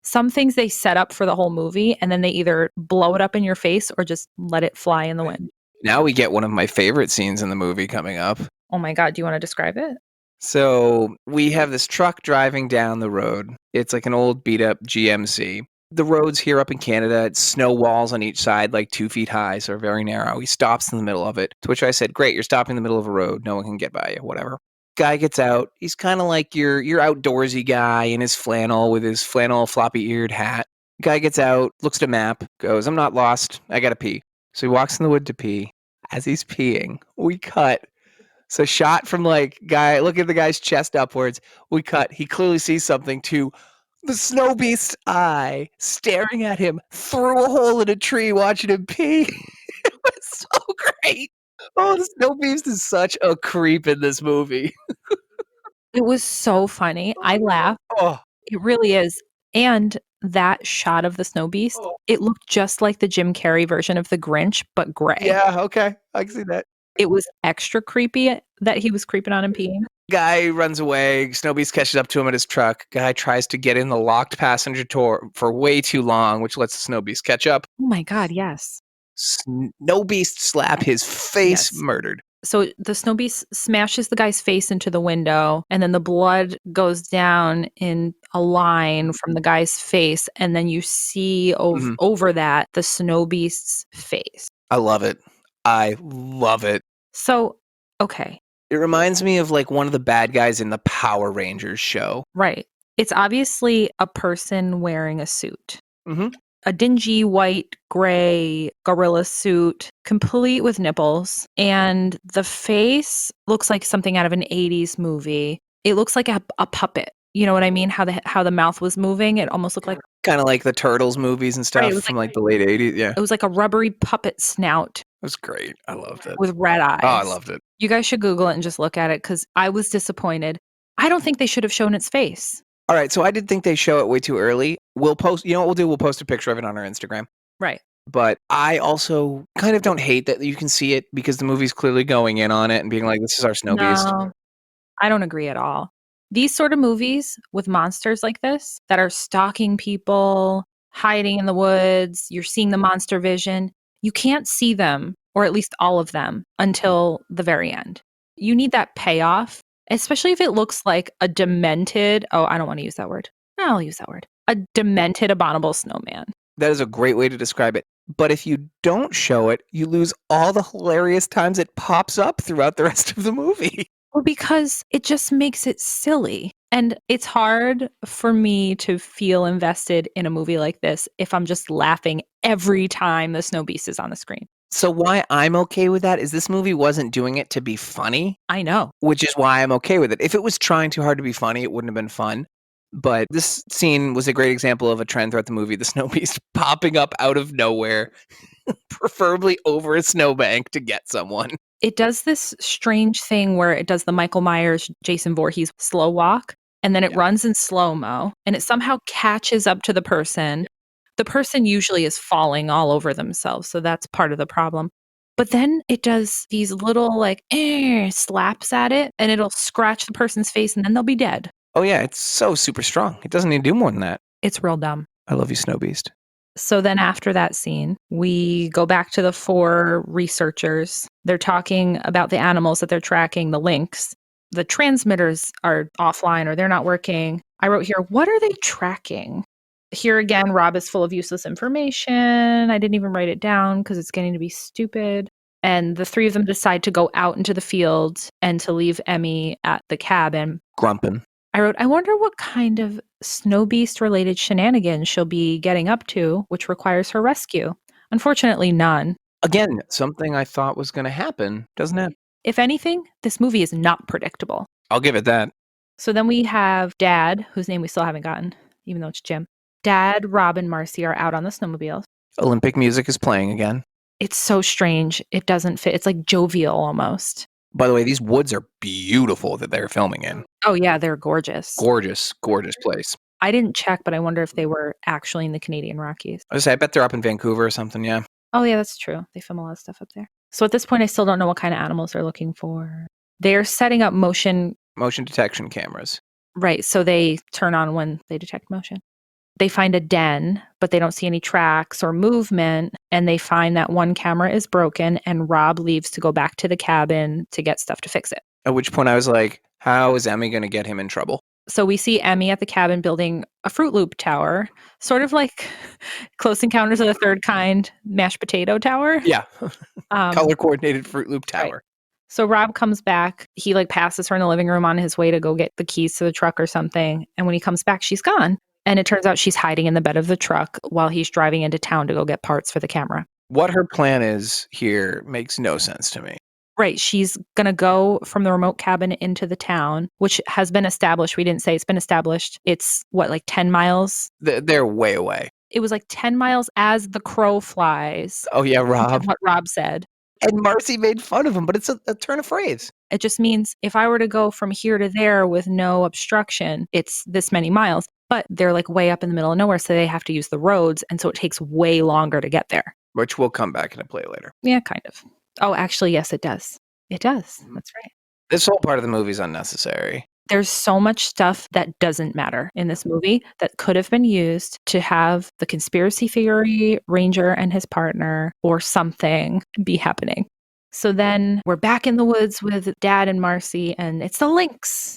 some things they set up for the whole movie, and then they either blow it up in your face or just let it fly in the wind. Now we get one of my favorite scenes in the movie coming up. Oh my God, do you want to describe it? So we have this truck driving down the road. It's like an old beat up GMC. The roads here up in Canada, it's snow walls on each side, like 2 feet high, so very narrow. He stops in the middle of it, to which I said, great, you're stopping in the middle of a road. No one can get by you, whatever. Guy gets out. He's kind of like your outdoorsy guy in his flannel with his flannel floppy-eared hat. Guy gets out, looks at a map, goes, I'm not lost. I gotta pee. So he walks in the wood to pee. As he's peeing, we cut. So shot from like guy, look at the guy's chest upwards. We cut. He clearly sees something to the Snowbeast's eye staring at him through a hole in a tree, watching him pee. It was so great. Oh, the Snowbeast is such a creep in this movie. It was so funny. I laughed. Oh, It really is. And that shot of the Snow Beast, it looked just like the Jim Carrey version of the Grinch, but gray. yeah, okay. I can see that. It was extra creepy that he was creeping on and peeing. Guy runs away. Snowbeast catches up to him at his truck. Guy tries to get in the locked passenger door for way too long, which lets the Snowbeast catch up. Oh my God, yes. Snowbeast slap his face, Yes. murdered. So the Snow Beast smashes the guy's face into the window, and then the blood goes down in a line from the guy's face, and then you see over that the Snow Beast's face. I love it. I love it. So, okay. It reminds me of like one of the bad guys in the Power Rangers show. Right. It's obviously a person wearing a suit. Mm-hmm. A dingy white gray gorilla suit, complete with nipples, and the face looks like something out of an 80s movie. It looks like a puppet. You know what I mean? How the mouth was moving, it almost looked like kind of like the Turtles movies and stuff from like the late 80s. Yeah. It was like a rubbery puppet snout. It was great. I loved it. With red eyes. Oh, I loved it. You guys should Google it and just look at it because I was disappointed. I don't think they should have shown its face. All right, so I did think they show it way too early. We'll post, you know what we'll do? We'll post a picture of it on our Instagram. Right. But I also kind of don't hate that you can see it because the movie's clearly going in on it and being like, this is our Snow Beast. No, I don't agree at all. These sort of movies with monsters like this that are stalking people, hiding in the woods, you're seeing the monster vision, you can't see them, or at least all of them, until the very end. You need that payoff. Especially if it looks like a demented, I don't want to use that word. No, I'll use that word. A demented, abominable snowman. That is a great way to describe it. But if you don't show it, you lose all the hilarious times it pops up throughout the rest of the movie. Well, because it just makes it silly. And it's hard for me to feel invested in a movie like this if I'm just laughing every time the Snow Beast is on the screen. So why I'm okay with that is this movie wasn't doing it to be funny. I know. Which is why I'm okay with it. If it was trying too hard to be funny, it wouldn't have been fun. But this scene was a great example of a trend throughout the movie, the Snow Beast popping up out of nowhere, preferably over a snowbank to get someone. It does this strange thing where it does the Michael Myers, Jason Voorhees slow walk, and then it runs in slow-mo, and it somehow catches up to the person. The person usually is falling all over themselves, so that's part of the problem. But then it does these little slaps at it, and it'll scratch the person's face, and then they'll be dead. Oh yeah, it's so super strong. It doesn't need to do more than that. It's real dumb. I love you, Snow Beast. So then after that scene, we go back to the 4 researchers. They're talking about the animals that they're tracking, the lynx. The transmitters are offline or they're not working. I wrote here, what are they tracking? Here again, Rob is full of useless information. I didn't even write it down because it's getting to be stupid. And the 3 of them decide to go out into the field and to leave Emmy at the cabin. Grumpin'. I wrote, I wonder what kind of Snow Beast related shenanigans she'll be getting up to, which requires her rescue. Unfortunately, none. Again, something I thought was going to happen, doesn't it? If anything, this movie is not predictable. I'll give it that. So then we have Dad, whose name we still haven't gotten, even though it's Jim. Dad, Rob, and Marcy are out on the snowmobiles. Olympic music is playing again. It's so strange. It doesn't fit. It's like jovial almost. By the way, these woods are beautiful that they're filming in. Oh, yeah, they're gorgeous. Gorgeous, gorgeous place. I didn't check, but I wonder if they were actually in the Canadian Rockies. I bet they're up in Vancouver or something, yeah. Oh, yeah, that's true. They film a lot of stuff up there. So at this point, I still don't know what kind of animals they're looking for. They're setting up motion detection cameras. Right. So they turn on when they detect motion. They find a den, but they don't see any tracks or movement. And they find that one camera is broken, and Rob leaves to go back to the cabin to get stuff to fix it. At which point I was like, how is Emmy going to get him in trouble? So we see Emmy at the cabin building a Fruit Loop tower, sort of like Close Encounters of the Third Kind mashed potato tower. Yeah. Color coordinated Fruit Loop tower. Right. So Rob comes back. He passes her in the living room on his way to go get the keys to the truck or something. And when he comes back, she's gone. And it turns out she's hiding in the bed of the truck while he's driving into town to go get parts for the camera. What her plan is here makes no sense to me. Right. She's going to go from the remote cabin into the town, which has been established. We didn't say it's been established. It's 10 miles? They're way away. It was 10 miles as the crow flies. Oh, yeah, Rob. What Rob said. And Marcy made fun of him, but it's a turn of phrase. It just means if I were to go from here to there with no obstruction, it's this many miles. But they're way up in the middle of nowhere, so they have to use the roads. And so it takes way longer to get there. Which will come back into play later. Yeah, kind of. Oh, actually, yes, it does. It does. That's right. This whole part of the movie is unnecessary. There's so much stuff that doesn't matter in this movie that could have been used to have the conspiracy theory Ranger and his partner or something be happening. So then we're back in the woods with Dad and Marcy, and it's the lynx.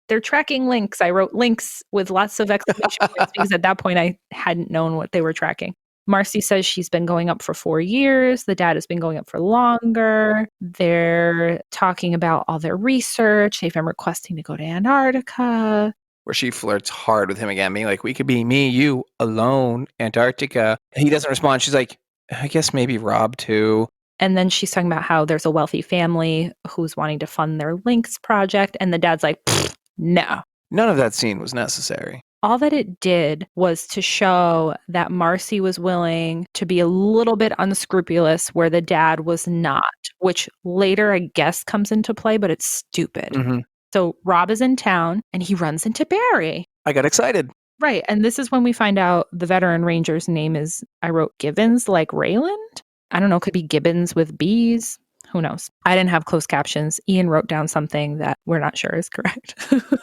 They're tracking lynx. I wrote lynx with lots of exclamation points because at that point I hadn't known what they were tracking. Marcy says she's been going up for 4 years. The dad has been going up for longer. They're talking about all their research. They've been requesting to go to Antarctica. Where she flirts hard with him again, being like, we could be me, you, alone, Antarctica. And he doesn't respond. She's like, I guess maybe Rob too. And then she's talking about how there's a wealthy family who's wanting to fund their Lynx project. And the dad's like, no. None of that scene was necessary. All that it did was to show that Marcy was willing to be a little bit unscrupulous where the dad was not, which later I guess comes into play, but it's stupid. Mm-hmm. So Rob is in town and he runs into Barry. I got excited. Right. And this is when we find out the veteran ranger's name is, I wrote Gibbons, like Rayland. I don't know, could be Gibbons with B's. Who knows? I didn't have closed captions. Ian wrote down something that we're not sure is correct.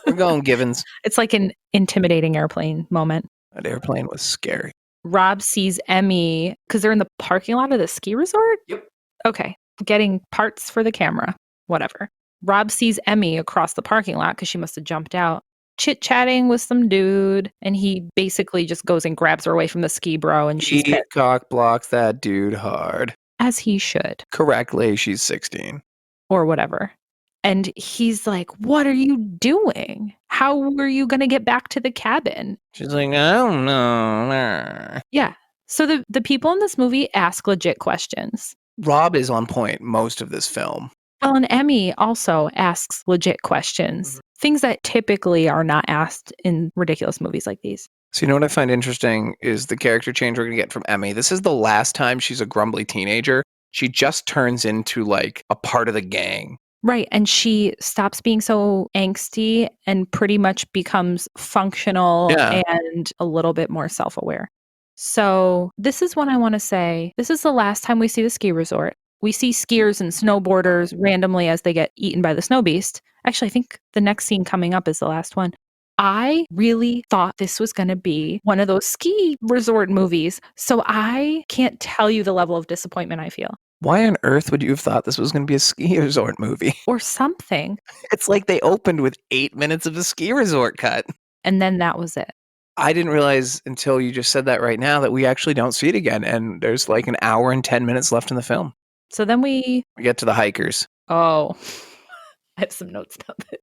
We're going Givens. It's like an intimidating airplane moment. That airplane was scary. Rob sees Emmy because they're in the parking lot of the ski resort? Yep. Okay. Getting parts for the camera. Whatever. Rob sees Emmy across the parking lot because she must have jumped out, chit-chatting with some dude, and he basically just goes and grabs her away from the ski bro, and she's He cock blocks that dude hard. As he should. Correctly, she's 16. Or whatever. And he's like, what are you doing? How are you going to get back to the cabin? She's like, I don't know. Yeah. So the people in this movie ask legit questions. Rob is on point most of this film. Well, and Emmy also asks legit questions. Mm-hmm. Things that typically are not asked in ridiculous movies like these. So you know what I find interesting is the character change we're going to get from Emmy. This is the last time she's a grumbly teenager. She just turns into a part of the gang. Right. And she stops being so angsty and pretty much becomes functional and a little bit more self-aware. So this is when I want to say, this is the last time we see the ski resort. We see skiers and snowboarders randomly as they get eaten by the Snowbeast. Actually, I think the next scene coming up is the last one. I really thought this was going to be one of those ski resort movies. So I can't tell you the level of disappointment I feel. Why on earth would you have thought this was going to be a ski resort movie? Or something. It's like they opened with 8 minutes of the ski resort cut. And then that was it. I didn't realize until you just said that right now that we actually don't see it again. And there's an hour and 10 minutes left in the film. So then we get to the hikers. Oh, I have some notes about it.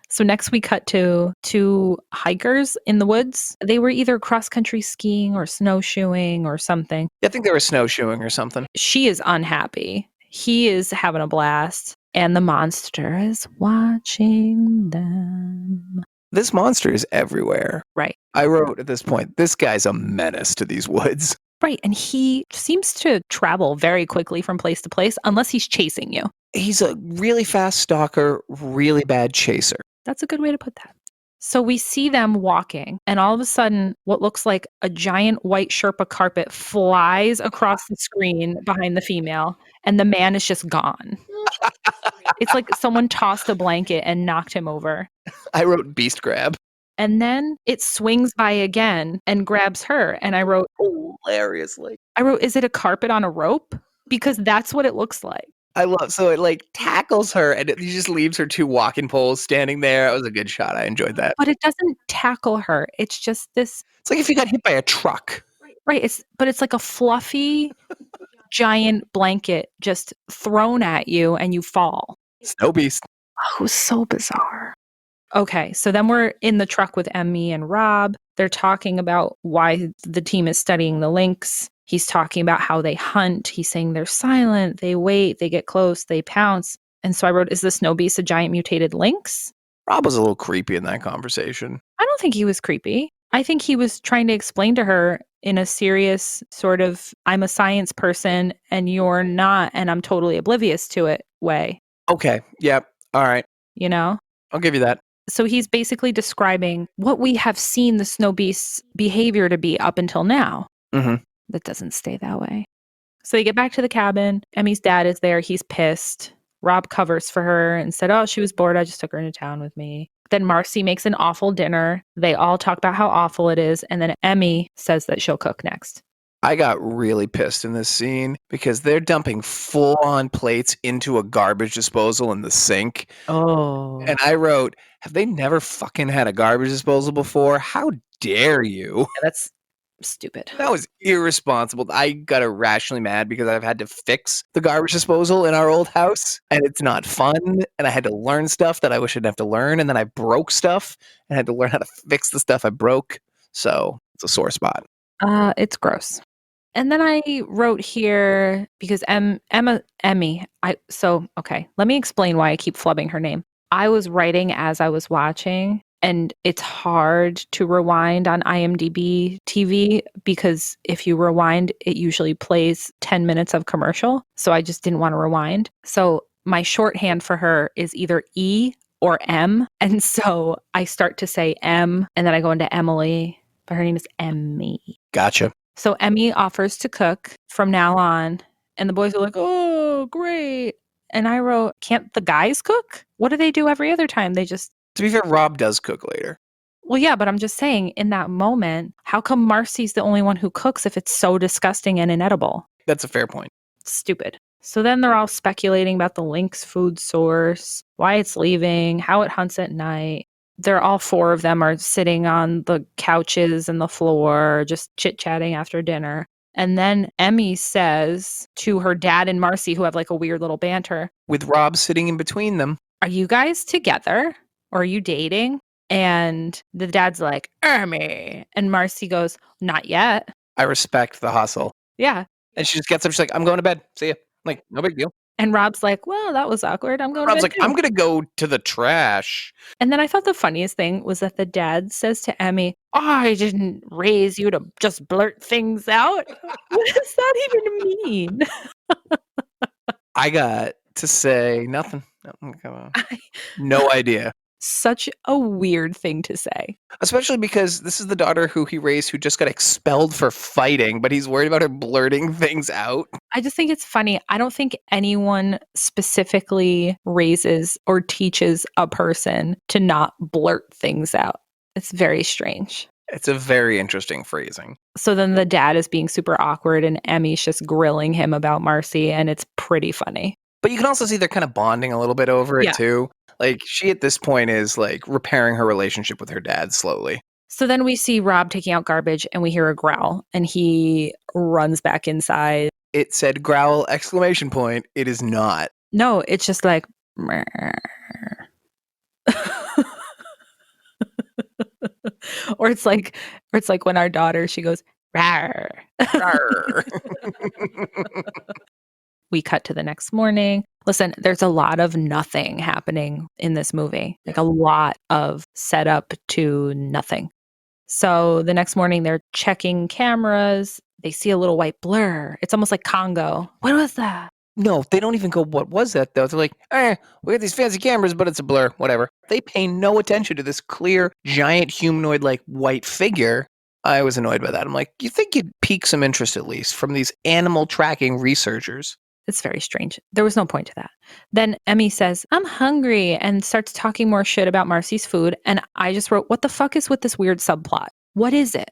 So next we cut to 2 hikers in the woods. They were either cross-country skiing or snowshoeing or something. I think they were snowshoeing or something. She is unhappy. He is having a blast. And the monster is watching them. This monster is everywhere. Right. I wrote at this point, this guy's a menace to these woods. Right. And he seems to travel very quickly from place to place unless he's chasing you. He's a really fast stalker, really bad chaser. That's a good way to put that. So we see them walking, and all of a sudden, what looks like a giant white Sherpa carpet flies across the screen behind the female, and the man is just gone. It's like someone tossed a blanket and knocked him over. I wrote beast grab. And then it swings by again and grabs her. And I wrote, Hilariously. is it a carpet on a rope? Because that's what it looks like. So it like tackles her and he just leaves her 2 walking poles standing there. That was a good shot. I enjoyed that. But it doesn't tackle her. It's just this. It's like if you got hit by a truck. Right. It's like a fluffy, giant blanket just thrown at you and you fall. Snowbeast. Oh, it was so bizarre. Okay, so then we're in the truck with Emmy and Rob. They're talking about why the team is studying the lynx. He's talking about how they hunt. He's saying they're silent, they wait, they get close, they pounce. And so I wrote, is the Snowbeast a giant mutated lynx? Rob was a little creepy in that conversation. I don't think he was creepy. I think he was trying to explain to her in a serious sort of, I'm a science person and you're not, and I'm totally oblivious to it way. Okay, yep, all right. You know? I'll give you that. So he's basically describing what we have seen the Snowbeast's behavior to be up until now. Mm-hmm. That doesn't stay that way. So they get back to the cabin. Emmy's dad is there. He's pissed. Rob covers for her and said, oh, she was bored. I just took her into town with me. Then Marcy makes an awful dinner. They all talk about how awful it is. And then Emmy says that she'll cook next. I got really pissed in this scene because they're dumping full-on plates into a garbage disposal in the sink. Oh. And I wrote, have they never fucking had a garbage disposal before? How dare you? Yeah, that's stupid. That was irresponsible. I got irrationally mad because I've had to fix the garbage disposal in our old house, and it's not fun. And I had to learn stuff that I wish I didn't have to learn. And then I broke stuff and had to learn how to fix the stuff I broke. So it's a sore spot. It's gross. And then I wrote here because Emmy, okay, let me explain why I keep flubbing her name. I was writing as I was watching, and it's hard to rewind on IMDb TV because if you rewind, it usually plays 10 minutes of commercial. So I just didn't want to rewind. So my shorthand for her is either E or M. And so I start to say M, and then I go into Emily, but her name is Emmy. Gotcha. So Emmy offers to cook from now on, and the boys are like, oh, great. And I wrote, can't the guys cook? What do they do every other time? They just... To be fair, Rob does cook later. Well, yeah, but I'm just saying, in that moment, how come Marcy's the only one who cooks if it's so disgusting and inedible? That's a fair point. Stupid. So then they're all speculating about the lynx food source, why it's leaving, how it hunts at night. They're all 4 of them are sitting on the couches and the floor, just chit-chatting after dinner. And then Emmy says to her dad and Marcy, who have like a weird little banter, with Rob sitting in between them, are you guys together? Or are you dating? And the dad's like, Emmy. And Marcy goes, not yet. I respect the hustle. Yeah. And she just gets up. She's like, I'm going to bed. See ya. Like, no big deal. And Rob's like, well, that was awkward. I'm going Rob's to like, bed too. I'm going to go to the trash. And then I thought the funniest thing was that the dad says to Emmy, I didn't raise you to just blurt things out. What does that even mean? I got to say nothing. No idea. Such a weird thing to say. Especially because this is the daughter who he raised who just got expelled for fighting, but he's worried about her blurting things out. I just think it's funny. I don't think anyone specifically raises or teaches a person to not blurt things out. It's very strange. It's a very interesting phrasing. So then the dad is being super awkward and Emmy's just grilling him about Marcy, and it's pretty funny. But you can also see they're kind of bonding a little bit over it too. Like, she at this point is like repairing her relationship with her dad slowly. So then we see Rob taking out garbage and we hear a growl and he runs back inside. It said growl exclamation point. It is not. No, it's just like or it's like when our daughter, she goes rawr. We cut to the next morning. Listen, there's a lot of nothing happening in this movie. Like a lot of setup to nothing. So the next morning they're checking cameras. They see a little white blur. It's almost like Congo. What was that? No, they don't even go, what was that, though? They're like, we got these fancy cameras, but it's a blur, whatever. They pay no attention to this clear, giant, humanoid-like white figure. I was annoyed by that. I'm like, you think you'd pique some interest at least from these animal tracking researchers. It's very strange. There was no point to that. Then Emmy says, I'm hungry, and starts talking more shit about Marcy's food. And I just wrote, what the fuck is with this weird subplot? What is it?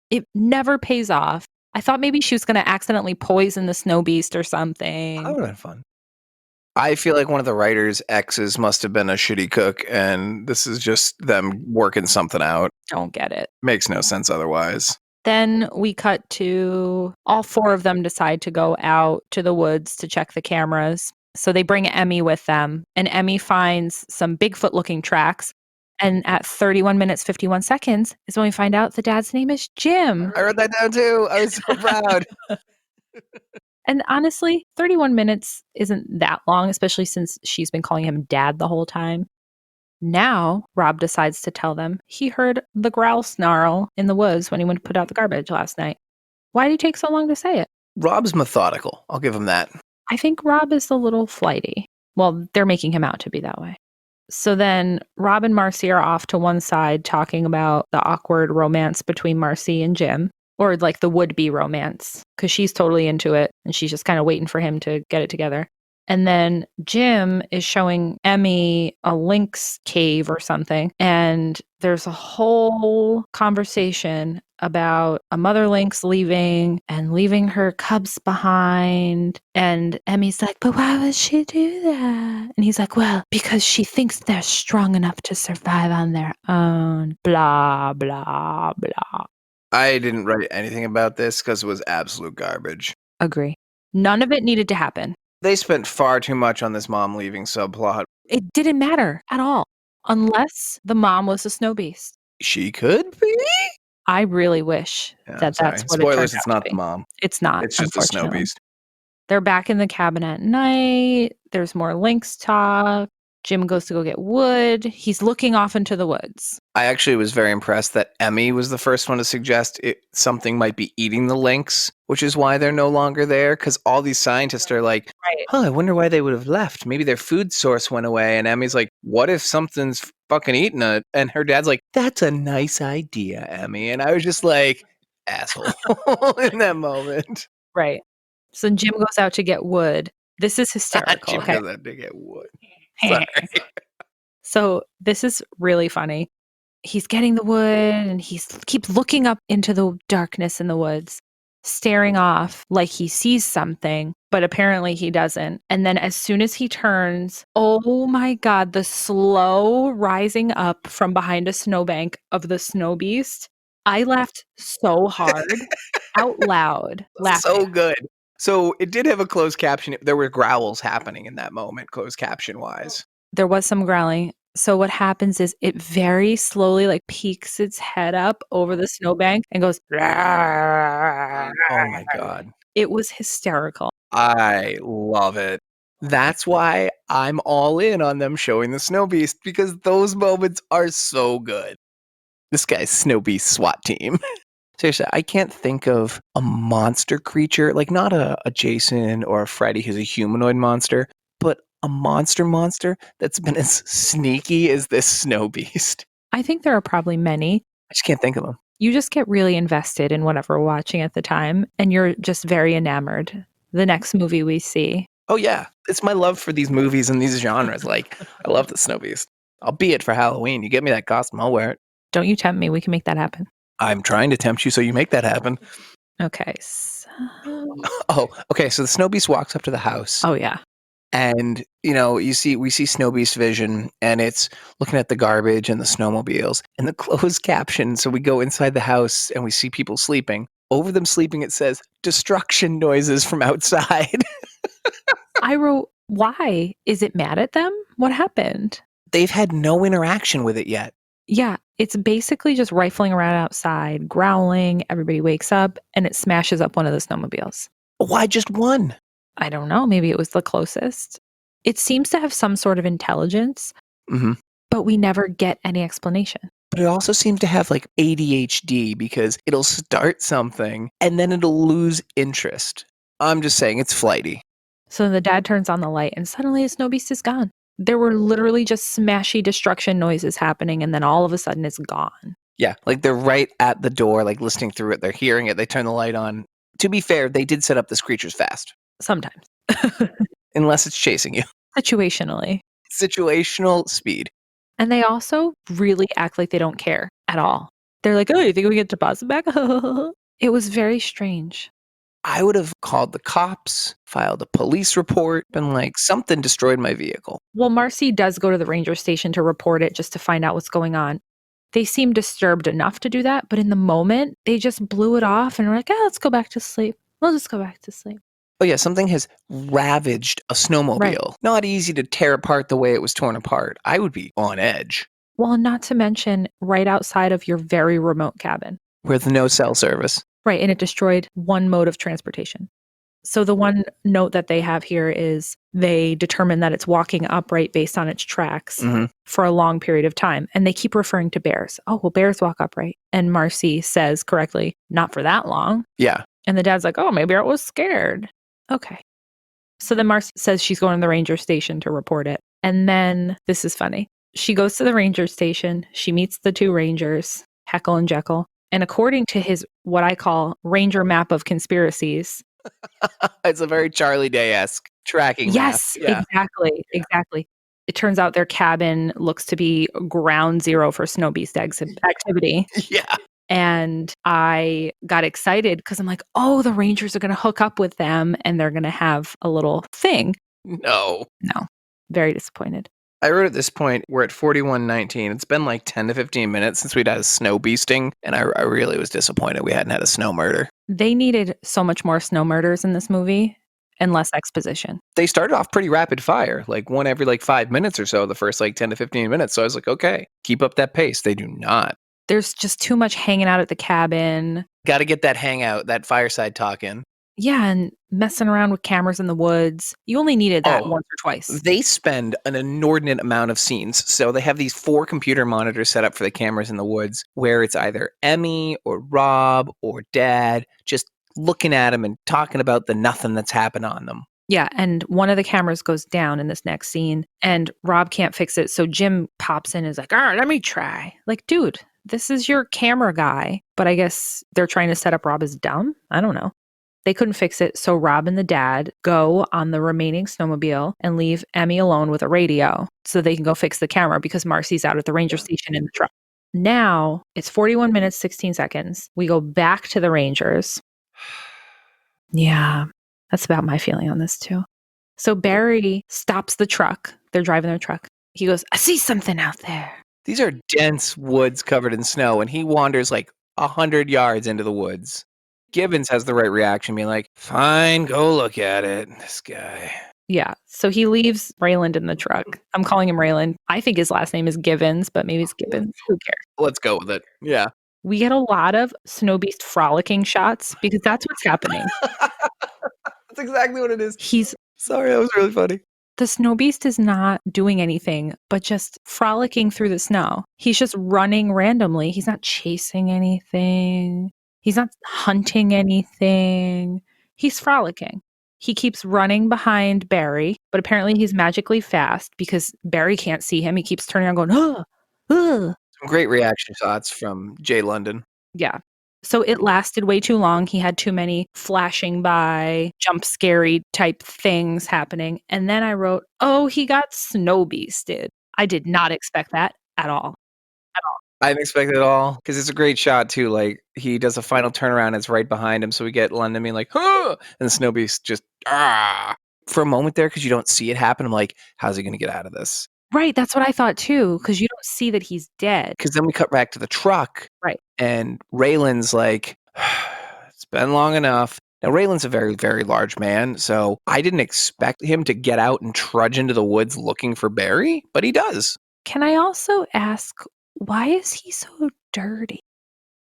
It never pays off. I thought maybe she was going to accidentally poison the Snowbeast or something. That would have been fun. I feel like one of the writers' exes must have been a shitty cook, and this is just them working something out. Don't get it. Makes no sense otherwise. Then we cut to all four of them decide to go out to the woods to check the cameras. So they bring Emmy with them, and Emmy finds some Bigfoot-looking tracks. And at 31 minutes, 51 seconds is when we find out the dad's name is Jim. I wrote that down too. I was so proud. And honestly, 31 minutes isn't that long, especially since she's been calling him dad the whole time. Now, Rob decides to tell them he heard the growl snarl in the woods when he went to put out the garbage last night. Why did he take so long to say it? Rob's methodical. I'll give him that. I think Rob is a little flighty. Well, they're making him out to be that way. So then Rob and Marcy are off to one side talking about the awkward romance between Marcy and Jim, or like the would-be romance, because she's totally into it and she's just kind of waiting for him to get it together. And then Jim is showing Emmy a lynx cave or something, and there's a whole conversation about a mother lynx leaving and leaving her cubs behind. And Emmy's like, but why would she do that? And he's like, well, because she thinks they're strong enough to survive on their own. Blah, blah, blah. I didn't write anything about this because it was absolute garbage. Agree. None of it needed to happen. They spent far too much on this mom leaving subplot. It didn't matter at all, unless the mom was a snow beast. She could be? I really wish that that's what Spoilers, it it's not the mom. It's not. It's just a snow beast. They're back in the cabin at night. There's more lynx talk. Jim goes to go get wood. He's looking off into the woods. I actually was very impressed that Emmy was the first one to suggest something might be eating the lynx, which is why they're no longer there, because all these scientists are like, I wonder why they would have left. Maybe their food source went away. And Emmy's like, what if something's fucking eating it? And her dad's like, that's a nice idea, Emmy. And I was just like, asshole in that moment. Right. So Jim goes out to get wood. This is hysterical. Jim goes out to get wood. Sorry. So this is really funny. He's getting the wood and he keeps looking up into the darkness in the woods, staring off like he sees something, but apparently he doesn't. And then as soon as he turns, oh my God, the slow rising up from behind a snowbank of the snow beast. I laughed so hard out loud. So good. So it did have a closed caption. There were growls happening in that moment, closed caption wise. There was some growling. So what happens is it very slowly like peeks its head up over the snowbank and goes, oh my God. It was hysterical. I love it. That's why I'm all in on them showing the Snow Beast, because those moments are so good. This guy's Snow Beast SWAT team. Seriously, I can't think of a monster creature, like not a Jason or a Freddy who's a humanoid monster, but a monster that's been as sneaky as this Snow Beast. I think there are probably many. I just can't think of them. You just get really invested in whatever we're watching at the time, and you're just very enamored. The next movie we see. Oh yeah, it's my love for these movies and these genres. Like, I love the Snow Beast. I'll be it for Halloween. You get me that costume, I'll wear it. Don't you tempt me. We can make that happen. I'm trying to tempt you so you make that happen. Okay. So... Oh, okay. So the Snow Beast walks up to the house. Oh, yeah. And, we see Snow Beast vision, and it's looking at the garbage and the snowmobiles and the closed caption. So we go inside the house and we see people sleeping. Over them sleeping, it says destruction noises from outside. I wrote, why? Is it mad at them? What happened? They've had no interaction with it yet. Yeah, it's basically just rifling around outside, growling. Everybody wakes up and it smashes up one of the snowmobiles. Why just one? I don't know. Maybe it was the closest. It seems to have some sort of intelligence, but we never get any explanation. But it also seems to have like ADHD, because it'll start something and then it'll lose interest. I'm just saying it's flighty. So the dad turns on the light and suddenly a Snowbeast is gone. There were literally just smashy destruction noises happening, and then all of a sudden it's gone. Yeah, like they're right at the door, like listening through it. They're hearing it. They turn the light on. To be fair, they did set up the screechers fast. Sometimes. Unless it's chasing you. Situationally. Situational speed. And they also really act like they don't care at all. They're like, oh, you think we get deposit back? It was very strange. I would have called the cops, filed a police report, been like, something destroyed my vehicle. Well, Marcy does go to the ranger station to report it just to find out what's going on. They seem disturbed enough to do that, but in the moment, they just blew it off and were like, let's go back to sleep. We'll just go back to sleep. Oh yeah, something has ravaged a snowmobile. Right. Not easy to tear apart the way it was torn apart. I would be on edge. Well, not to mention right outside of your very remote cabin. With no cell service. Right, and it destroyed one mode of transportation. So the one note that they have here is they determine that it's walking upright based on its tracks for a long period of time. And they keep referring to bears. Oh, well, bears walk upright. And Marcy says correctly, not for that long. Yeah. And the dad's like, oh, maybe I was scared. Okay. So then Marcy says she's going to the ranger station to report it. And then, this is funny, she goes to the ranger station. She meets the two rangers, Heckle and Jekyll. And according to his, what I call, ranger map of conspiracies. It's a very Charlie Day-esque tracking map. Yes, exactly. Yeah. Exactly. It turns out their cabin looks to be ground zero for Snowbeast activity. Yeah. And I got excited because I'm like, oh, the Rangers are going to hook up with them and they're going to have a little thing. No. Very disappointed. I wrote at this point, we're at 41:19. It's been like 10 to 15 minutes since we'd had a snow beasting, and I really was disappointed we hadn't had a snow murder. They needed so much more snow murders in this movie and less exposition. They started off pretty rapid fire, like one every like 5 minutes or so, the first like 10 to 15 minutes. So I was like, okay, keep up that pace. They do not. There's just too much hanging out at the cabin. Got to get that hangout, that fireside talk in. Yeah, and messing around with cameras in the woods. You only needed that once or twice. They spend an inordinate amount of scenes. So they have these 4 computer monitors set up for the cameras in the woods where it's either Emmy or Rob or Dad just looking at them and talking about the nothing that's happened on them. Yeah, and one of the cameras goes down in this next scene and Rob can't fix it. So Jim pops in and is like, all right, let me try. Like, dude, this is your camera guy. But I guess they're trying to set up Rob as dumb. I don't know. They couldn't fix it, so Rob and the dad go on the remaining snowmobile and leave Emmy alone with a radio so they can go fix the camera because Marcy's out at the ranger station in the truck. Now, it's 41 minutes, 16 seconds. We go back to the Rangers. Yeah, that's about my feeling on this too. So Barry stops the truck. They're driving their truck. He goes, I see something out there. These are dense woods covered in snow, and he wanders like 100 yards into the woods. Gibbons has the right reaction, being like, fine, go look at it. This guy. Yeah. So he leaves Rayland in the truck. I'm calling him Rayland. I think his last name is Givens, but maybe it's Gibbons. Who cares? Let's go with it. Yeah. We get a lot of Snowbeast frolicking shots because that's what's happening. That's exactly what it is. Sorry, that was really funny. The Snowbeast is not doing anything but just frolicking through the snow. He's just running randomly. He's not chasing anything. He's not hunting anything. He's frolicking. He keeps running behind Barry, but apparently he's magically fast because Barry can't see him. He keeps turning around going, Some great reaction shots from Jay London. Yeah. So it lasted way too long. He had too many flashing by, jump scary type things happening. And then I wrote, oh, he got snowbeasted. I did not expect that at all. I didn't expect it at all because it's a great shot too. Like he does a final turnaround, it's right behind him, so we get London being like, and the Snowbeast just for a moment there because you don't see it happen. I'm like, how's he going to get out of this? Right, that's what I thought too because you don't see that he's dead. Because then we cut back to the truck, right? And Raylan's like, it's been long enough. Now Raylan's a very, very large man, so I didn't expect him to get out and trudge into the woods looking for Barry, but he does. Can I also ask, why is he so dirty?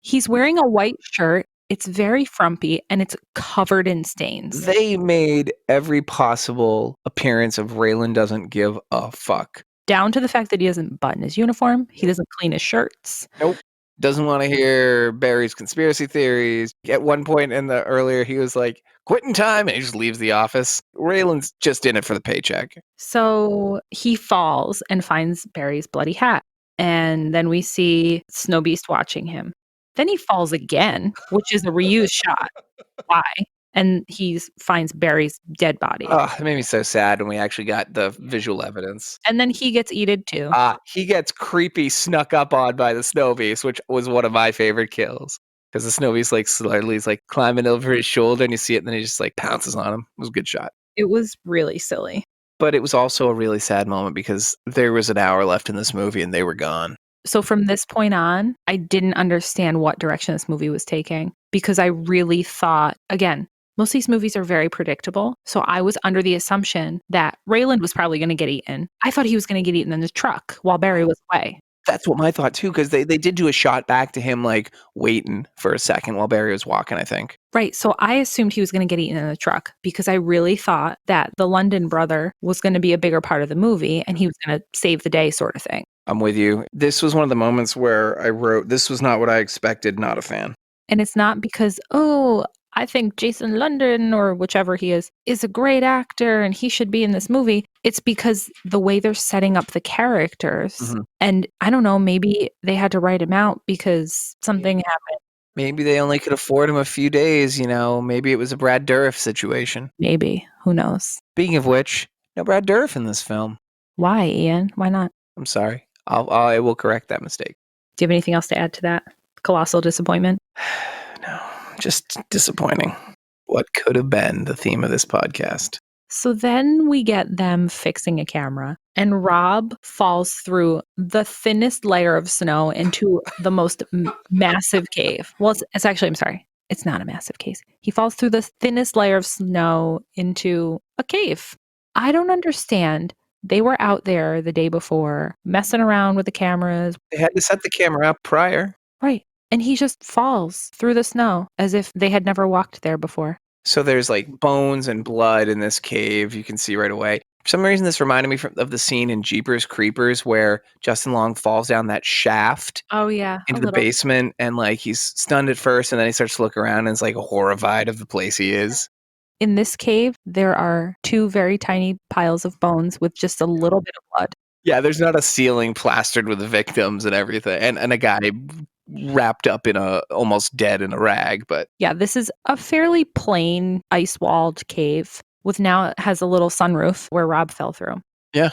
He's wearing a white shirt. It's very frumpy and it's covered in stains. They made every possible appearance of Raylan doesn't give a fuck. Down to the fact that he doesn't button his uniform. He doesn't clean his shirts. Nope. Doesn't want to hear Barry's conspiracy theories. At one point earlier, he was like, quitting time, and he just leaves the office. Raylan's just in it for the paycheck. So he falls and finds Barry's bloody hat. And then we see Snowbeast watching him. Then he falls again, which is a reused shot. Why? And he finds Barry's dead body. Oh, it made me so sad when we actually got the visual evidence. And then he gets eated too. He gets creepy snuck up on by the Snowbeast, which was one of my favorite kills. Because the Snowbeast like slowly is like climbing over his shoulder and you see it and then he just like pounces on him. It was a good shot. It was really silly. But it was also a really sad moment because there was an hour left in this movie and they were gone. So from this point on, I didn't understand what direction this movie was taking because I really thought, again, most of these movies are very predictable. So I was under the assumption that Raylan was probably going to get eaten. I thought he was going to get eaten in the truck while Barry was away. That's what my thought too, because they did do a shot back to him like waiting for a second while Barry was walking, I think. Right. So I assumed he was going to get eaten in the truck because I really thought that the London brother was going to be a bigger part of the movie and he was going to save the day sort of thing. I'm with you. This was one of the moments where I wrote, this was not what I expected, not a fan. And it's not because, I think Jason London or whichever he is a great actor and he should be in this movie. It's because the way they're setting up the characters. Mm-hmm. And I don't know, maybe they had to write him out because something happened. Maybe they only could afford him a few days, Maybe it was a Brad Dourif situation. Maybe. Who knows? Speaking of which, no Brad Dourif in this film. Why, Ian? Why not? I'm sorry. I will correct that mistake. Do you have anything else to add to that? Colossal disappointment? No, just disappointing. What could have been the theme of this podcast? So then we get them fixing a camera, and Rob falls through the thinnest layer of snow into the most massive cave. Well, it's actually, I'm sorry, it's not a massive cave. He falls through the thinnest layer of snow into a cave. I don't understand. They were out there the day before, messing around with the cameras. They had to set the camera up prior. Right. And he just falls through the snow as if they had never walked there before. So there's like bones and blood in this cave. You can see right away. For some reason, this reminded me of the scene in Jeepers Creepers where Justin Long falls down that shaft. Oh, yeah. Into the basement and like he's stunned at first and then he starts to look around and is like horrified of the place he is. In this cave, there are 2 very tiny piles of bones with just a little bit of blood. Yeah, there's not a ceiling plastered with the victims and everything. And a guy wrapped up in almost dead in a rag. But yeah, this is a fairly plain ice-walled cave with now it has a little sunroof where Rob fell through. Yeah.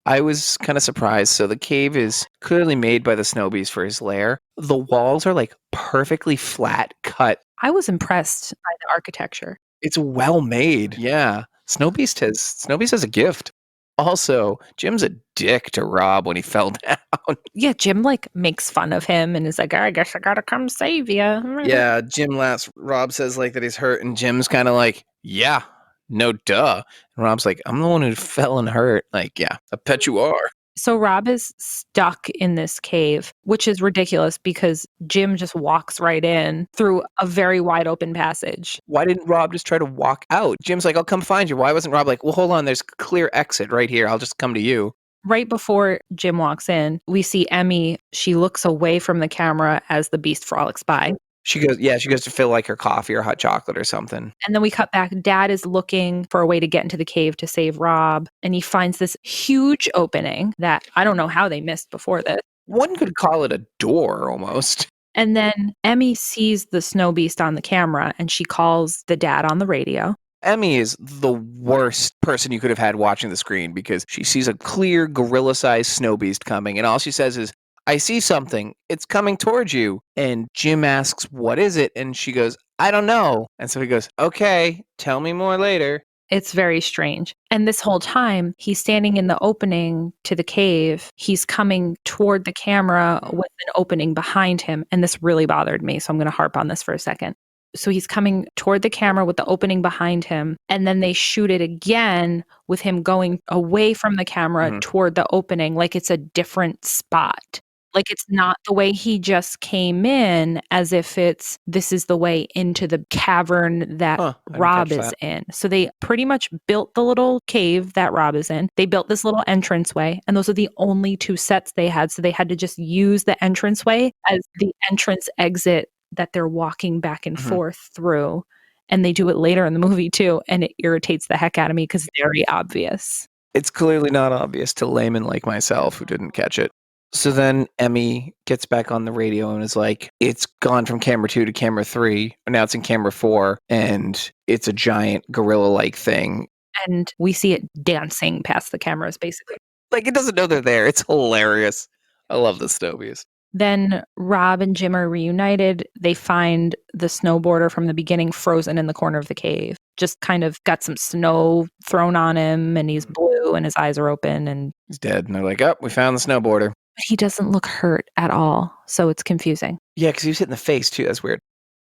I was kind of surprised. So the cave is clearly made by the Snowbeast for his lair. The walls are like perfectly flat cut. I was impressed by the architecture. It's well made. Yeah. Snowbeast has a gift. Also, Jim's a dick to Rob when he fell down. Yeah, Jim like makes fun of him and is like, I guess I gotta come save you. Yeah, Jim laughs. Rob says like that he's hurt, and Jim's kind of like, yeah, no duh. And Rob's like, I'm the one who fell and hurt. Like, yeah, I bet you are. So Rob is stuck in this cave, which is ridiculous because Jim just walks right in through a very wide open passage. Why didn't Rob just try to walk out? Jim's like, I'll come find you. Why wasn't Rob like, well, hold on, there's a clear exit right here. I'll just come to you. Right before Jim walks in, we see Emmy. She looks away from the camera as the beast frolics by. She goes to fill like her coffee or hot chocolate or something. And then we cut back. Dad is looking for a way to get into the cave to save Rob. And he finds this huge opening that I don't know how they missed before this. One could call it a door almost. And then Emmy sees the Snowbeast on the camera and she calls the dad on the radio. Emmy is the worst person you could have had watching the screen because she sees a clear gorilla-sized Snowbeast coming. And all she says is, I see something. It's coming towards you. And Jim asks, what is it? And she goes, I don't know. And so he goes, okay, tell me more later. It's very strange. And this whole time, he's standing in the opening to the cave. He's coming toward the camera with an opening behind him. And this really bothered me. So I'm going to harp on this for a second. So he's coming toward the camera with the opening behind him. And then they shoot it again with him going away from the camera toward the opening, like it's a different spot. Like, it's not the way he just came in as if this is the way into the cavern that Huh, I didn't Rob catch is that. in. So they pretty much built the little cave that Rob is in. They built this little entranceway, and those are the only 2 sets they had. So they had to just use the entranceway as the entrance exit that they're walking back and Mhm. forth through. And they do it later in the movie too, and it irritates the heck out of me because it's very obvious. It's clearly not obvious to laymen like myself who didn't catch it. So then Emmy gets back on the radio and is like, it's gone from camera 2 to camera 3. Now it's in camera 4, and it's a giant gorilla-like thing. And we see it dancing past the cameras, basically. Like, it doesn't know they're there. It's hilarious. I love the Snowbeast. Then Rob and Jim are reunited. They find the snowboarder from the beginning frozen in the corner of the cave. Just kind of got some snow thrown on him, and he's blue and his eyes are open, and He's dead. And they're like, oh, we found the snowboarder. but he doesn't look hurt at all. So it's confusing. Yeah, because he was hit in the face, too. That's weird.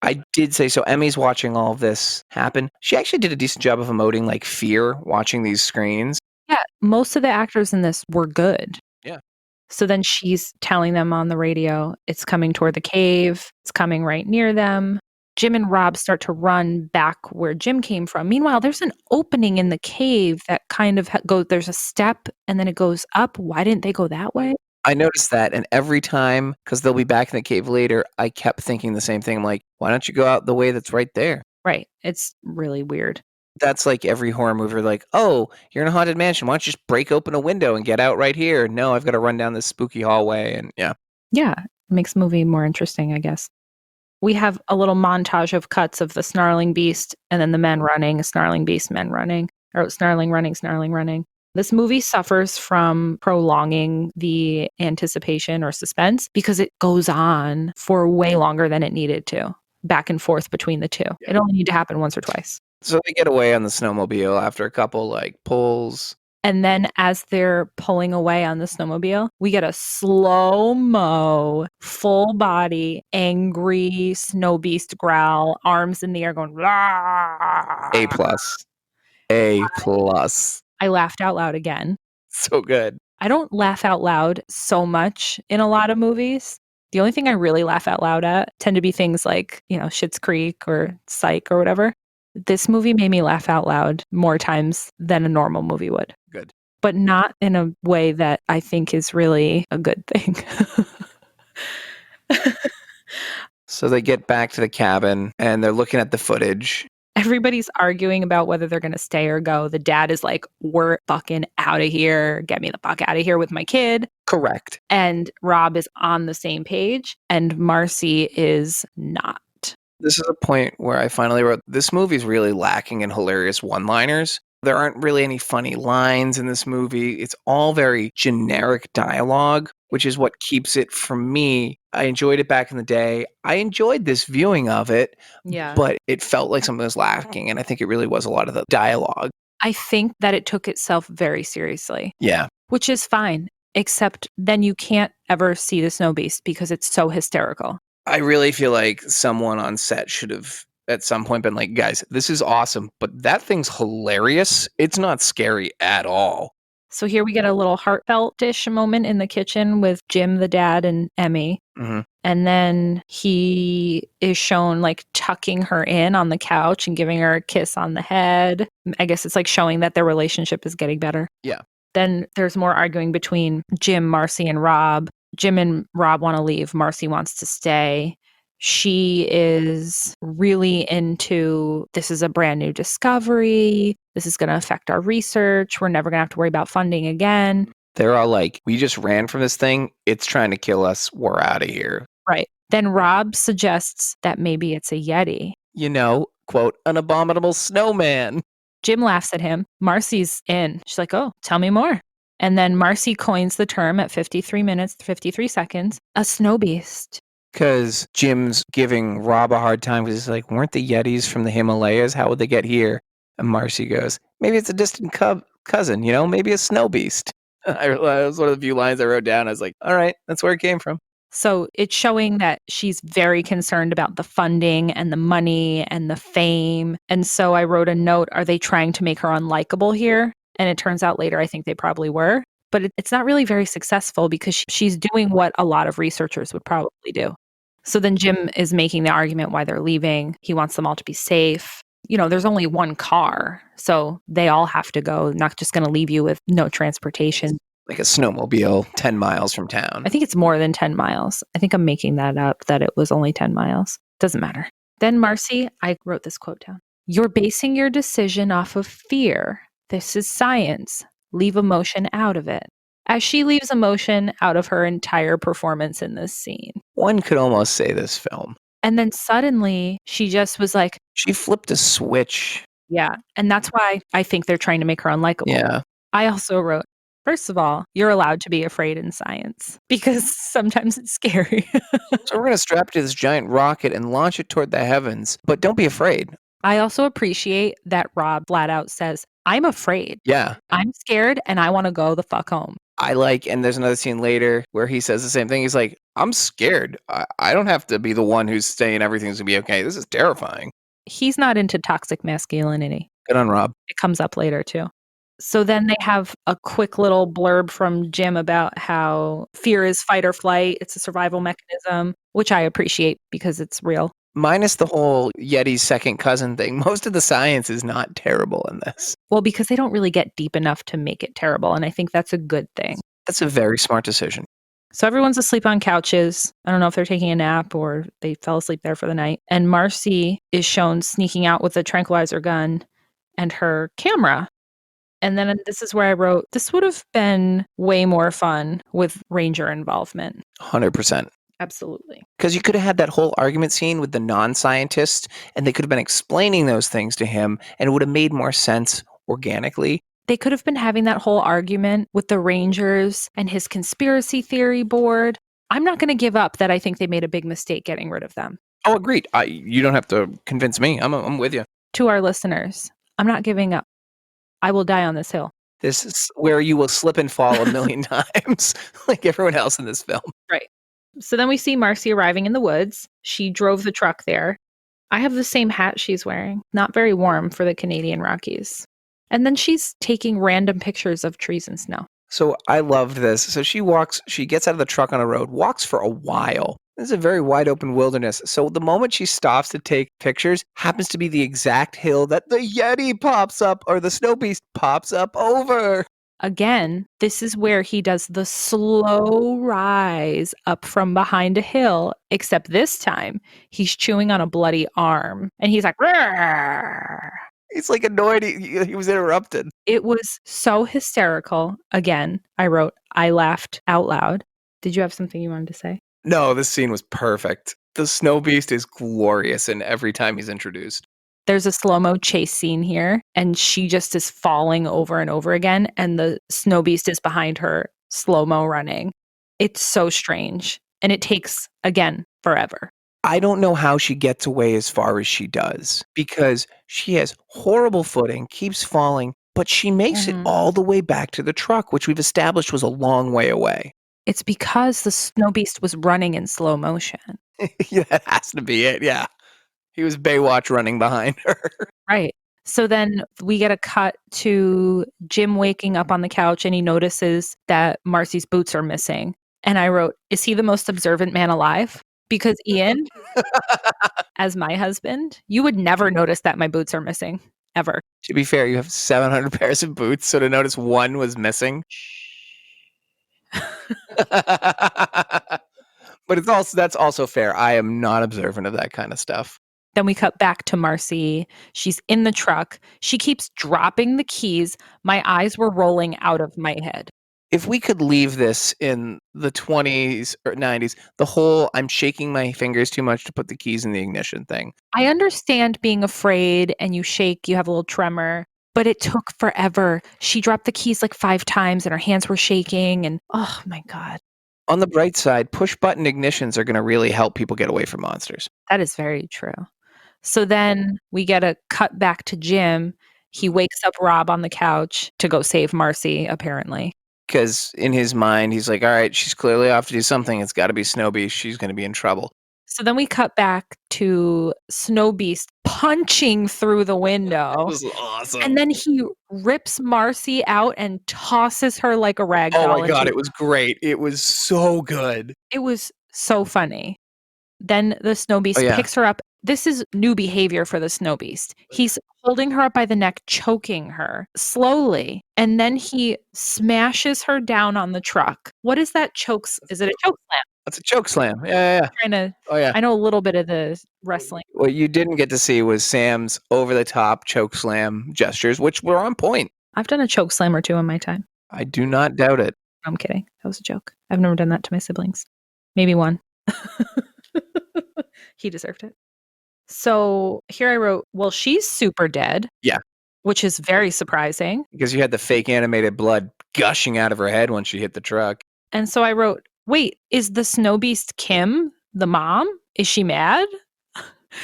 I did say, so Emmy's watching all of this happen. She actually did a decent job of emoting, like, fear watching these screens. Yeah, most of the actors in this were good. Yeah. So then she's telling them on the radio, it's coming toward the cave. It's coming right near them. Jim and Rob start to run back where Jim came from. Meanwhile, there's an opening in the cave that kind of goes, there's a step and then it goes up. Why didn't they go that way? I noticed that, and every time, because they'll be back in the cave later, I kept thinking the same thing. I'm like, why don't you go out the way that's right there? Right. It's really weird. That's like every horror movie, like, oh, you're in a haunted mansion. Why don't you just break open a window and get out right here? No, I've got to run down this spooky hallway, and yeah. Yeah, it makes the movie more interesting, I guess. We have a little montage of cuts of the snarling beast and then the men running, snarling beast, men running, or snarling, running, snarling, running. This movie suffers from prolonging the anticipation or suspense because it goes on for way longer than it needed to, back and forth between the two. It only need to happen once or twice. So they get away on the snowmobile after a couple, like, pulls. And then as they're pulling away on the snowmobile, we get a slow-mo, full body, angry snow beast growl, arms in the air going, "Rah!" A plus. A plus. I laughed out loud again. So good. I don't laugh out loud so much in a lot of movies. The only thing I really laugh out loud at tend to be things like, Schitt's Creek or Psych or whatever. This movie made me laugh out loud more times than a normal movie would. Good. But not in a way that I think is really a good thing. So they get back to the cabin, and they're looking at the footage. Everybody's arguing about whether they're going to stay or go. The dad is like, we're fucking out of here. Get me the fuck out of here with my kid. Correct. And Rob is on the same page, and Marcy is not. This is a point where I finally wrote, this movie's really lacking in hilarious one-liners. There aren't really any funny lines in this movie. It's all very generic dialogue, which is what keeps it from me. I enjoyed it back in the day. I enjoyed this viewing of it, Yeah. but it felt like something was lacking, and I think it really was a lot of the dialogue. I think that it took itself very seriously. Yeah. Which is fine, except then you can't ever see the Snow Beast because it's so hysterical. I really feel like someone on set should have at some point been like, guys, this is awesome, but that thing's hilarious. It's not scary at all. So here we get a little heartfelt-ish moment in the kitchen with Jim, the dad, and Emmy. Mm-hmm. And then he is shown like tucking her in on the couch and giving her a kiss on the head. I guess it's like showing that their relationship is getting better. Yeah. Then there's more arguing between Jim, Marcy, and Rob. Jim and Rob want to leave. Marcy wants to stay. She is really into, this is a brand new discovery. This is going to affect our research. We're never going to have to worry about funding again. They're all like, we just ran from this thing. It's trying to kill us. We're out of here. Right. Then Rob suggests that maybe it's a Yeti. Quote, an abominable snowman. Jim laughs at him. Marcy's in. She's like, oh, tell me more. And then Marcy coins the term at 53 minutes, 53 seconds, a snow beast. Because Jim's giving Rob a hard time because he's like, weren't the Yetis from the Himalayas? How would they get here? And Marcy goes, maybe it's a distant cousin, maybe a snow beast. That was one of the few lines I wrote down. I was like, all right, that's where it came from. So it's showing that she's very concerned about the funding and the money and the fame. And so I wrote a note, are they trying to make her unlikable here? And it turns out later, I think they probably were. but it's not really very successful because she's doing what a lot of researchers would probably do. So then Jim is making the argument why they're leaving. He wants them all to be safe. There's only one car, so they all have to go. Not just going to leave you with no transportation. Like a snowmobile 10 miles from town. I think it's more than 10 miles. I think I'm making that up, that it was only 10 miles. Doesn't matter. Then Marcy, I wrote this quote down. You're basing your decision off of fear. This is science. Leave emotion out of it. As she leaves emotion out of her entire performance in this scene. One could almost say this film. And then suddenly she just was like, she flipped a switch. Yeah. And that's why I think they're trying to make her unlikable. Yeah. I also wrote, first of all, you're allowed to be afraid in science because sometimes it's scary. So we're going to strap you to this giant rocket and launch it toward the heavens, but don't be afraid. I also appreciate that Rob flat out says, I'm afraid. Yeah. I'm scared and I want to go the fuck home. And there's another scene later where he says the same thing. He's like, I'm scared. I don't have to be the one who's saying everything's going to be okay. This is terrifying. He's not into toxic masculinity. Good on Rob. It comes up later too. So then they have a quick little blurb from Jim about how fear is fight or flight. It's a survival mechanism, which I appreciate because it's real. Minus the whole Yeti's second cousin thing, most of the science is not terrible in this. Well, because they don't really get deep enough to make it terrible. And I think that's a good thing. That's a very smart decision. So everyone's asleep on couches. I don't know if they're taking a nap or they fell asleep there for the night. And Marcy is shown sneaking out with a tranquilizer gun and her camera. And then this is where I wrote, this would have been way more fun with Ranger involvement. 100%. Absolutely. Because you could have had that whole argument scene with the non-scientist, and they could have been explaining those things to him, and it would have made more sense organically. They could have been having that whole argument with the Rangers and his conspiracy theory board. I'm not going to give up that I think they made a big mistake getting rid of them. Oh, agreed. You don't have to convince me. I'm with you. To our listeners, I'm not giving up. I will die on this hill. This is where you will slip and fall a million times, like everyone else in this film. Right. So then we see Marcy arriving in the woods. She drove the truck there. I have the same hat she's wearing. Not very warm for the Canadian Rockies. And then she's taking random pictures of trees and snow. So I loved this. So she gets out of the truck on a road, walks for a while. This is a very wide open wilderness. So the moment she stops to take pictures happens to be the exact hill that the Yeti pops up or the Snowbeast pops up over. Again, this is where he does the slow rise up from behind a hill, except this time he's chewing on a bloody arm and he's like, "Rawr." He's like annoyed he was interrupted. It was so hysterical. Again, I wrote, I laughed out loud. Did you have something you wanted to say? No, this scene was perfect. The Snowbeast is glorious in every time he's introduced. There's a slow-mo chase scene here, and she just is falling over and over again, and the Snowbeast is behind her, slow-mo running. It's so strange, and it takes, again, forever. I don't know how she gets away as far as she does, because she has horrible footing, keeps falling, but she makes it all the way back to the truck, which we've established was a long way away. It's because the Snowbeast was running in slow motion. Yeah, that has to be it, yeah. He was Baywatch running behind her. Right. So then we get a cut to Jim waking up on the couch and he notices that Marcy's boots are missing. And I wrote, is he the most observant man alive? Because Ian, as my husband, you would never notice that my boots are missing, ever. To be fair, you have 700 pairs of boots, so to notice one was missing. But that's also fair. I am not observant of that kind of stuff. Then we cut back to Marcy. She's in the truck. She keeps dropping the keys. My eyes were rolling out of my head. If we could leave this in the 20s or 90s, the whole I'm shaking my fingers too much to put the keys in the ignition thing. I understand being afraid and you shake, you have a little tremor, but it took forever. She dropped the keys like 5 times and her hands were shaking and oh my God. On the bright side, push button ignitions are going to really help people get away from monsters. That is very true. So then we get a cut back to Jim. He wakes up Rob on the couch to go save Marcy, apparently. Because in his mind, he's like, all right, she's clearly off to do something. It's got to be Snowbeast. She's going to be in trouble. So then we cut back to Snowbeast punching through the window. That was awesome. And then he rips Marcy out and tosses her like a rag doll. Oh my God, it was great. It was so good. It was so funny. Then the Snowbeast picks her up. This is new behavior for the Snowbeast. He's holding her up by the neck, choking her slowly. And then he smashes her down on the truck. What is that Is it a choke slam? That's a choke slam. Yeah. I know a little bit of the wrestling. What you didn't get to see was Sam's over-the-top choke slam gestures, which were on point. I've done a choke slam or two in my time. I do not doubt it. I'm kidding. That was a joke. I've never done that to my siblings. Maybe one. He deserved it. So here I wrote, well, she's super dead. Yeah. Which is very surprising. Because you had the fake animated blood gushing out of her head when she hit the truck. And so I wrote, wait, is the Snowbeast Kim the mom? Is she mad?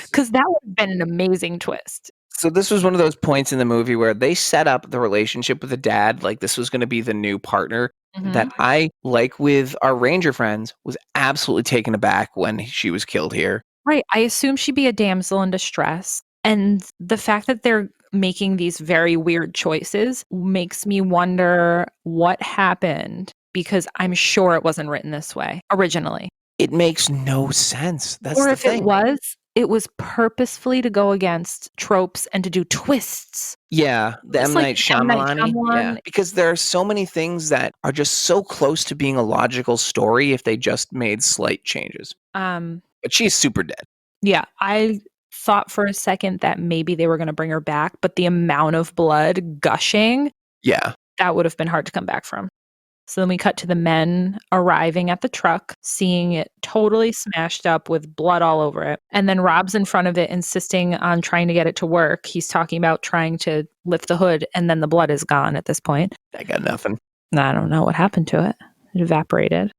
Because that would have been an amazing twist. So this was one of those points in the movie where they set up the relationship with the dad like this was going to be the new partner that I, like with our ranger friends, was absolutely taken aback when she was killed here. Right. I assume she'd be a damsel in distress. And the fact that they're making these very weird choices makes me wonder what happened, because I'm sure it wasn't written this way originally. It makes no sense. That's or the if thing. it was purposefully to go against tropes and to do twists. Yeah, the Just M. like Night M. Night Shyamalan. Shyamalan. Yeah, because there are so many things that are just so close to being a logical story if they just made slight changes. But she's super dead. Yeah, I thought for a second that maybe they were going to bring her back, but the amount of blood gushing, that would have been hard to come back from. So then we cut to the men arriving at the truck, seeing it totally smashed up with blood all over it. And then Rob's in front of it, insisting on trying to get it to work. He's talking about trying to lift the hood, and then the blood is gone at this point. I got nothing. I don't know what happened to it. It evaporated.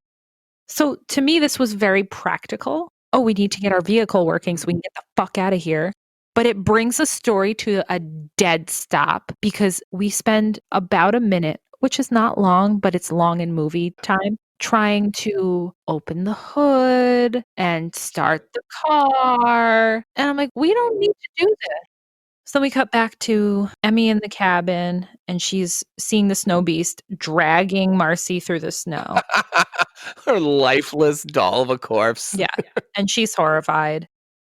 So to me, this was very practical. Oh, we need to get our vehicle working so we can get the fuck out of here. But it brings the story to a dead stop because we spend about a minute, which is not long, but it's long in movie time, trying to open the hood and start the car. And I'm like, we don't need to do this. So we cut back to Emmy in the cabin, and she's seeing the Snowbeast dragging Marcy through the snow. Her lifeless doll of a corpse. Yeah. And she's horrified.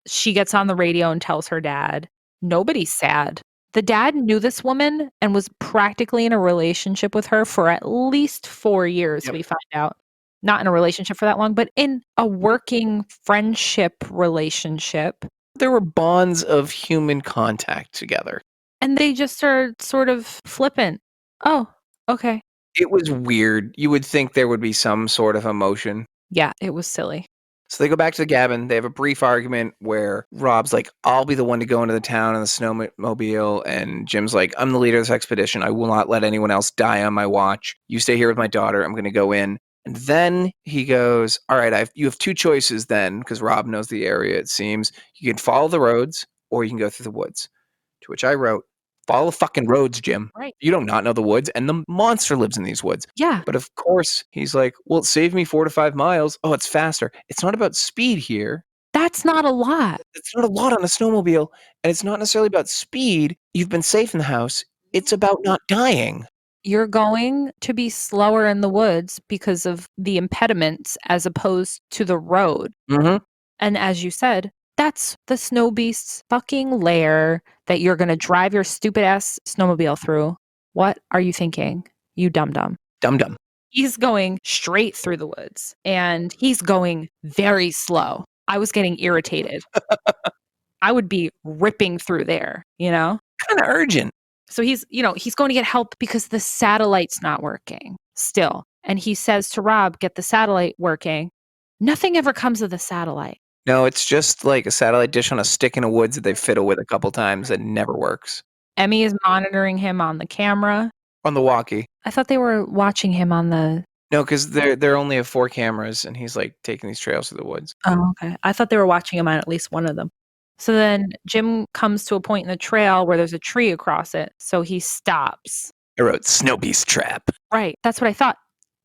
She gets on the radio and tells her dad. Nobody's sad. The dad knew this woman and was practically in a relationship with her for at least 4 years, we find out. Not in a relationship for that long, but in a working friendship relationship. There were bonds of human contact together. And they just are sort of flippant. Oh, okay. It was weird. You would think there would be some sort of emotion. Yeah, it was silly. So they go back to the cabin. They have a brief argument where Rob's like, I'll be the one to go into the town in the snowmobile. And Jim's like, I'm the leader of this expedition. I will not let anyone else die on my watch. You stay here with my daughter. I'm going to go in. And then he goes, all right, you have two choices then, because Rob knows the area, it seems. You can follow the roads or you can go through the woods. To which I wrote, follow the fucking roads, Jim. Right. You don't not know the woods, and the monster lives in these woods. Yeah. But of course, he's like, well, it saved me 4 to 5 miles. Oh, it's faster. It's not about speed here. That's not a lot. It's not a lot on a snowmobile, and it's not necessarily about speed. You've been safe in the house. It's about not dying. You're going to be slower in the woods because of the impediments as opposed to the road. Mm-hmm. And as you said, that's the Snowbeast's fucking lair that you're going to drive your stupid ass snowmobile through. What are you thinking? You dum-dum. Dum-dum. He's going straight through the woods and he's going very slow. I was getting irritated. I would be ripping through there, Kind of urgent. So he's going to get help because the satellite's not working still. And he says to Rob, get the satellite working. Nothing ever comes of the satellite. No, it's just like a satellite dish on a stick in the woods that they fiddle with a couple times and never works. Emmy is monitoring him on the camera. On the walkie. I thought they were watching him on the... No, because they're only have 4 cameras and he's like taking these trails through the woods. Oh, okay. I thought they were watching him on at least one of them. So then Jim comes to a point in the trail where there's a tree across it. So he stops. I wrote Snowbeast trap. Right. That's what I thought.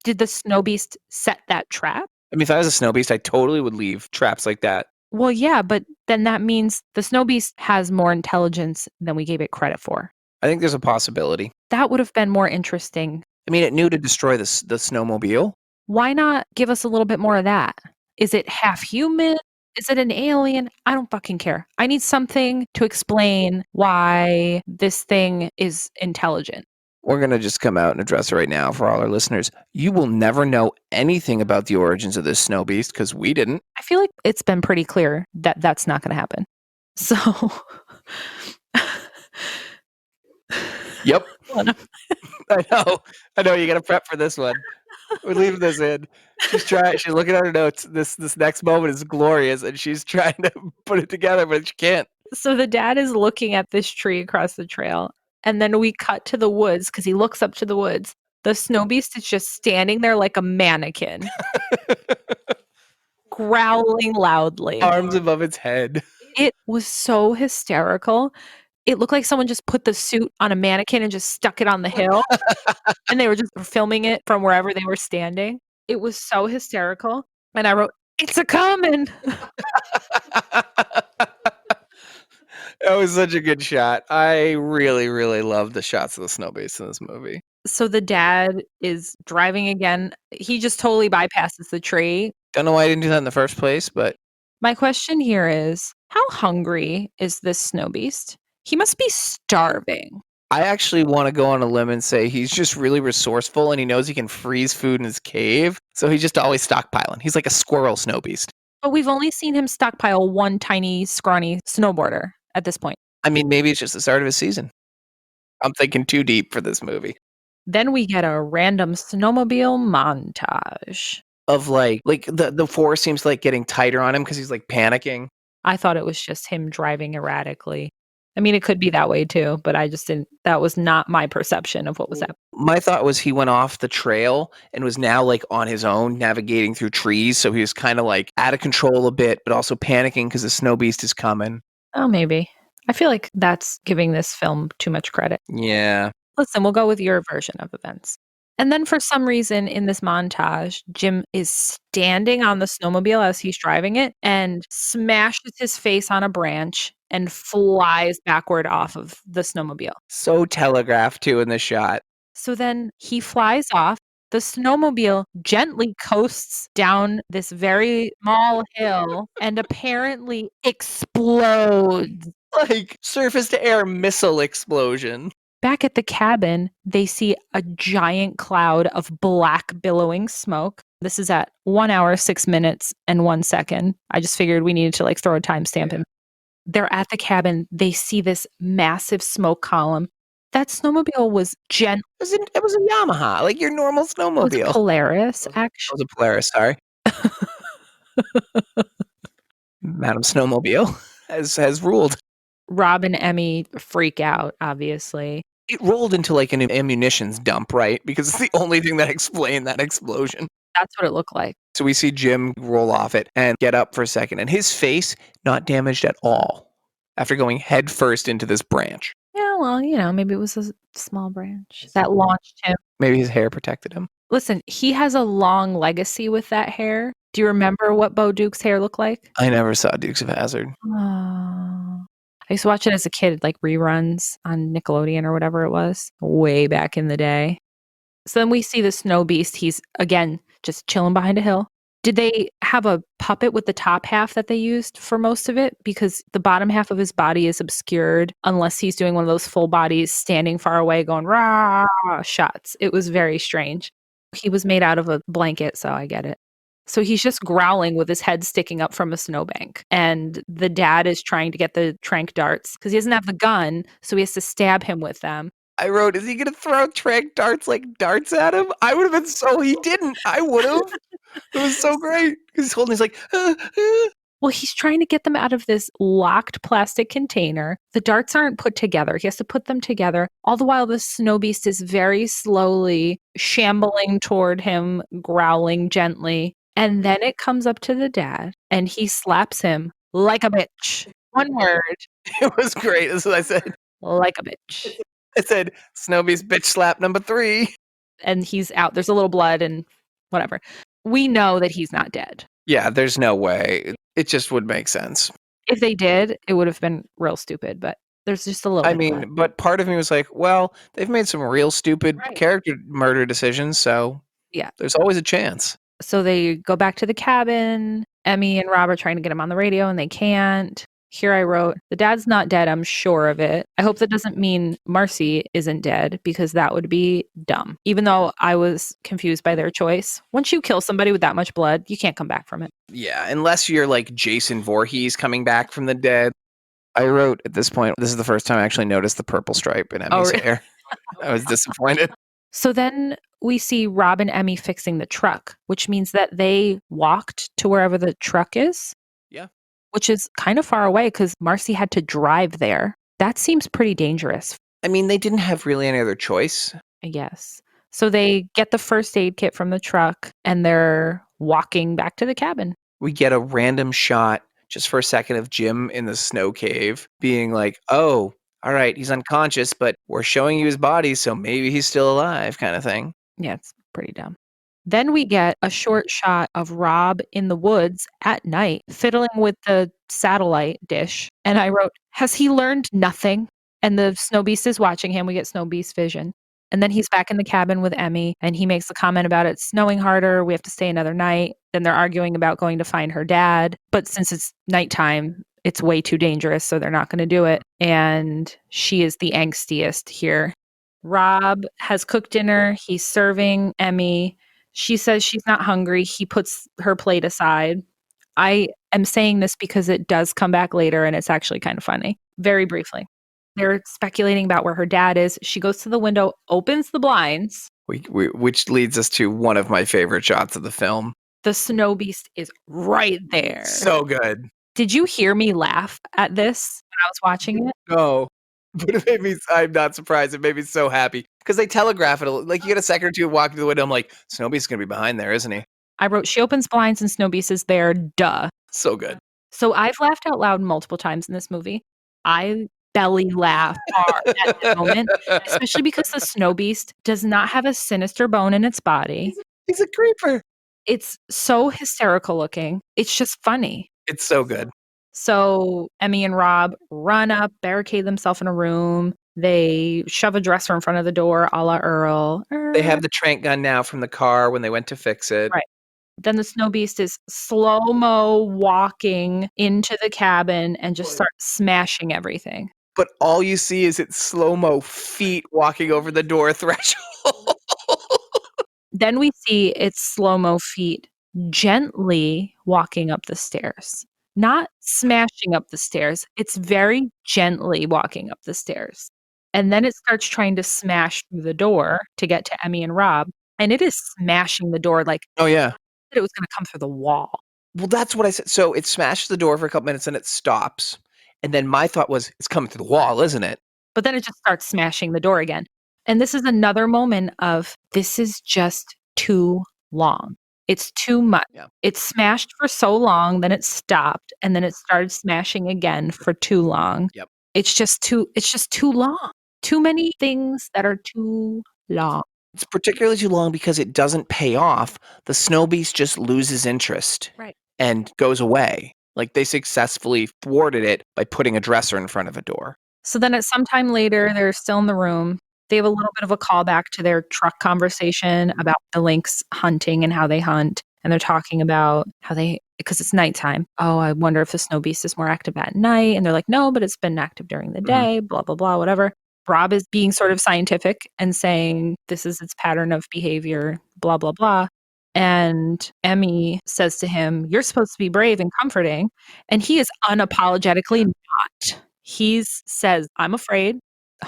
Did the Snowbeast set that trap? I mean, if I was a Snowbeast, I totally would leave traps like that Well, yeah, but then that means the Snowbeast has more intelligence than we gave it credit for. I think there's a possibility. That would have been more interesting. I mean, it knew to destroy the snowmobile. Why not give us a little bit more of that? Is it half human? Is it an alien? I don't fucking care. I need something to explain why this thing is intelligent. We're going to just come out and address it right now for all our listeners. You will never know anything about the origins of this snow beast because we didn't. I feel like it's been pretty clear that that's not going to happen. So, Yep. I know. You got to prep for this one. We're leaving this in. She's looking at her notes. This next moment is glorious, and she's trying to put it together, but she can't. So the dad is looking at this tree across the trail, and then we cut to the woods because he looks up to the woods. The snow beast is just standing there like a mannequin, growling loudly. Arms above its head. It was so hysterical. It looked like someone just put the suit on a mannequin and just stuck it on the hill, and they were just filming it from wherever they were standing. It was so hysterical. And I wrote, "It's a coming." That was such a good shot. I really, really love the shots of the snow beast in this movie. So the dad is driving again. He just totally bypasses the tree. Don't know why I didn't do that in the first place, but My question here is, how hungry is this snow beast? He must be starving. I actually want to go on a limb and say he's just really resourceful and he knows he can freeze food in his cave. So he's just always stockpiling. He's like a squirrel snow beast. But we've only seen him stockpile one tiny, scrawny snowboarder at this point. I mean, maybe it's just the start of his season. I'm thinking too deep for this movie. Then we get a random snowmobile montage. Of like the force seems like getting tighter on him because he's like panicking. I thought it was just him driving erratically. I mean, it could be that way too, but I just didn't, that was not my perception of what was happening. My thought was he went off the trail and was now like on his own navigating through trees. So he was kind of like out of control a bit, but also panicking because the snow beast is coming. Oh, maybe. I feel like that's giving this film too much credit. Yeah. Listen, we'll go with your version of events. And then for some reason in this montage, Jim is standing on the snowmobile as he's driving it and smashes his face on a branch and flies backward off of the snowmobile. So telegraphed too in the shot. So then he flies off. The snowmobile gently coasts down this very small hill and apparently explodes. Like surface to air missile explosion. Back at the cabin, they see a giant cloud of black billowing smoke. This is at 1 hour, 6 minutes, and 1 second. I just figured we needed to like throw a timestamp in. They're at the cabin. They see this massive smoke column. That snowmobile was It was a Yamaha, like your normal it was snowmobile. Polaris, It actually. was a Polaris, sorry. Madam Snowmobile has ruled. Rob and Emmy freak out, obviously. It rolled into like an ammunitions dump, right? Because it's the only thing that explained that explosion. That's what it looked like. So we see Jim roll off it and get up for a second, and his face not damaged at all after going head first into this branch. Yeah, well, maybe it was a small branch that launched him. Maybe his hair protected him. Listen, he has a long legacy with that hair. Do you remember what Bo Duke's hair looked like? I never saw Dukes of Hazzard. Oh. I used to watch it as a kid, like reruns on Nickelodeon or whatever it was, way back in the day. So then we see the snow beast. He's, again, just chilling behind a hill. Did they have a puppet with the top half that they used for most of it? Because the bottom half of his body is obscured unless he's doing one of those full bodies standing far away going rah shots. It was very strange. He was made out of a blanket, so I get it. So he's just growling with his head sticking up from a snowbank. And the dad is trying to get the trank darts because he doesn't have the gun, so he has to stab him with them. I wrote, is he going to throw trank darts like darts at him? I would have been so he didn't. I would have. It was so great. Because he's holding, he's like, Well, he's trying to get them out of this locked plastic container. The darts aren't put together. He has to put them together. All the while, the snow beast is very slowly shambling toward him, growling gently. And then it comes up to the dad and he slaps him like a bitch. One word. It was great. That's what I said. Like a bitch. I said, Snowbeast bitch slap number 3. And he's out. There's a little blood and whatever. We know that he's not dead. Yeah, there's no way. It just would make sense. If they did, it would have been real stupid, but there's just a little I bit of that. mean, but part of me was like, well, they've made some real stupid Right. character murder decisions, so Yeah. there's always a chance. So they go back to the cabin. Emmy and Rob are trying to get him on the radio and they can't. Here I wrote, the dad's not dead, I'm sure of it. I hope that doesn't mean Marcy isn't dead because that would be dumb. Even though I was confused by their choice. Once you kill somebody with that much blood, you can't come back from it. Yeah, unless you're like Jason Voorhees coming back from the dead. I wrote at this point, this is the first time I actually noticed the purple stripe in Emmy's really? hair. I was disappointed. So then we see Rob and Emmy fixing the truck, which means that they walked to wherever the truck is. Yeah. Which is kind of far away because Marcy had to drive there. That seems pretty dangerous. I mean, they didn't have really any other choice. I guess. So they get the first aid kit from the truck and they're walking back to the cabin. We get a random shot just for a second of Jim in the snow cave being like, oh, all right, he's unconscious, but we're showing you his body, so maybe he's still alive kind of thing. Yeah, it's pretty dumb. Then we get a short shot of Rob in the woods at night, fiddling with the satellite dish. And I wrote, has he learned nothing? And the snow beast is watching him. We get snow beast vision. And then he's back in the cabin with Emmy and he makes a comment about it snowing harder. We have to stay another night. Then they're arguing about going to find her dad. But since it's nighttime, it's way too dangerous. So they're not going to do it. And she is the angstiest here. Rob has cooked dinner. He's serving Emmy. She says she's not hungry. He puts her plate aside. I am saying this because it does come back later and it's actually kind of funny. Very briefly. They're speculating about where her dad is. She goes to the window, opens the blinds. Which leads us to one of my favorite shots of the film. The snow beast is right there. So good. Did you hear me laugh at this when I was watching it? No. But it made me, I'm not surprised. It made me so happy because they telegraph it. Like you get a second or two walking through the window. I'm like, Snowbeast's going to be behind there, isn't he? I wrote, she opens blinds and snow beast is there. Duh. So good. So I've laughed out loud multiple times in this movie. I belly laugh hard at that moment, especially because the snow beast does not have a sinister bone in its body. He's a creeper. It's so hysterical looking. It's just funny. It's so good. So Emmy and Rob run up, barricade themselves in a room. They shove a dresser in front of the door, a la Earl. They have the trank gun now from the car when they went to fix it. Right. Then the snow beast is slow-mo walking into the cabin and just starts smashing everything. But all you see is its slow-mo feet walking over the door threshold. Then we see its slow-mo feet gently walking up the stairs. Not smashing up the stairs. It's very gently walking up the stairs. And then it starts trying to smash through the door to get to Emmy and Rob. And it is smashing the door like Oh, yeah. it was going to come through the wall. Well, that's what I said. So it smashes the door for a couple minutes and it stops. And then my thought was, it's coming through the wall, isn't it? But then it just starts smashing the door again. And this is another moment of this is just too long. It's too much. Yeah. It smashed for so long, then it stopped, and then it started smashing again for too long. Yep. It's just too long. Too many things that are too long. It's particularly too long because it doesn't pay off. The snow beast just loses interest. Right. And goes away. Like they successfully thwarted it by putting a dresser in front of a door. So then at some time later, they're still in the room. They have a little bit of a callback to their truck conversation about the lynx hunting and how they hunt. And they're talking about how because it's nighttime. Oh, I wonder if the snow beast is more active at night. And they're like, no, but it's been active during the day, blah, blah, blah, whatever. Rob is being sort of scientific and saying this is its pattern of behavior, blah, blah, blah. And Emmy says to him, you're supposed to be brave and comforting. And he is unapologetically not. He says, I'm afraid.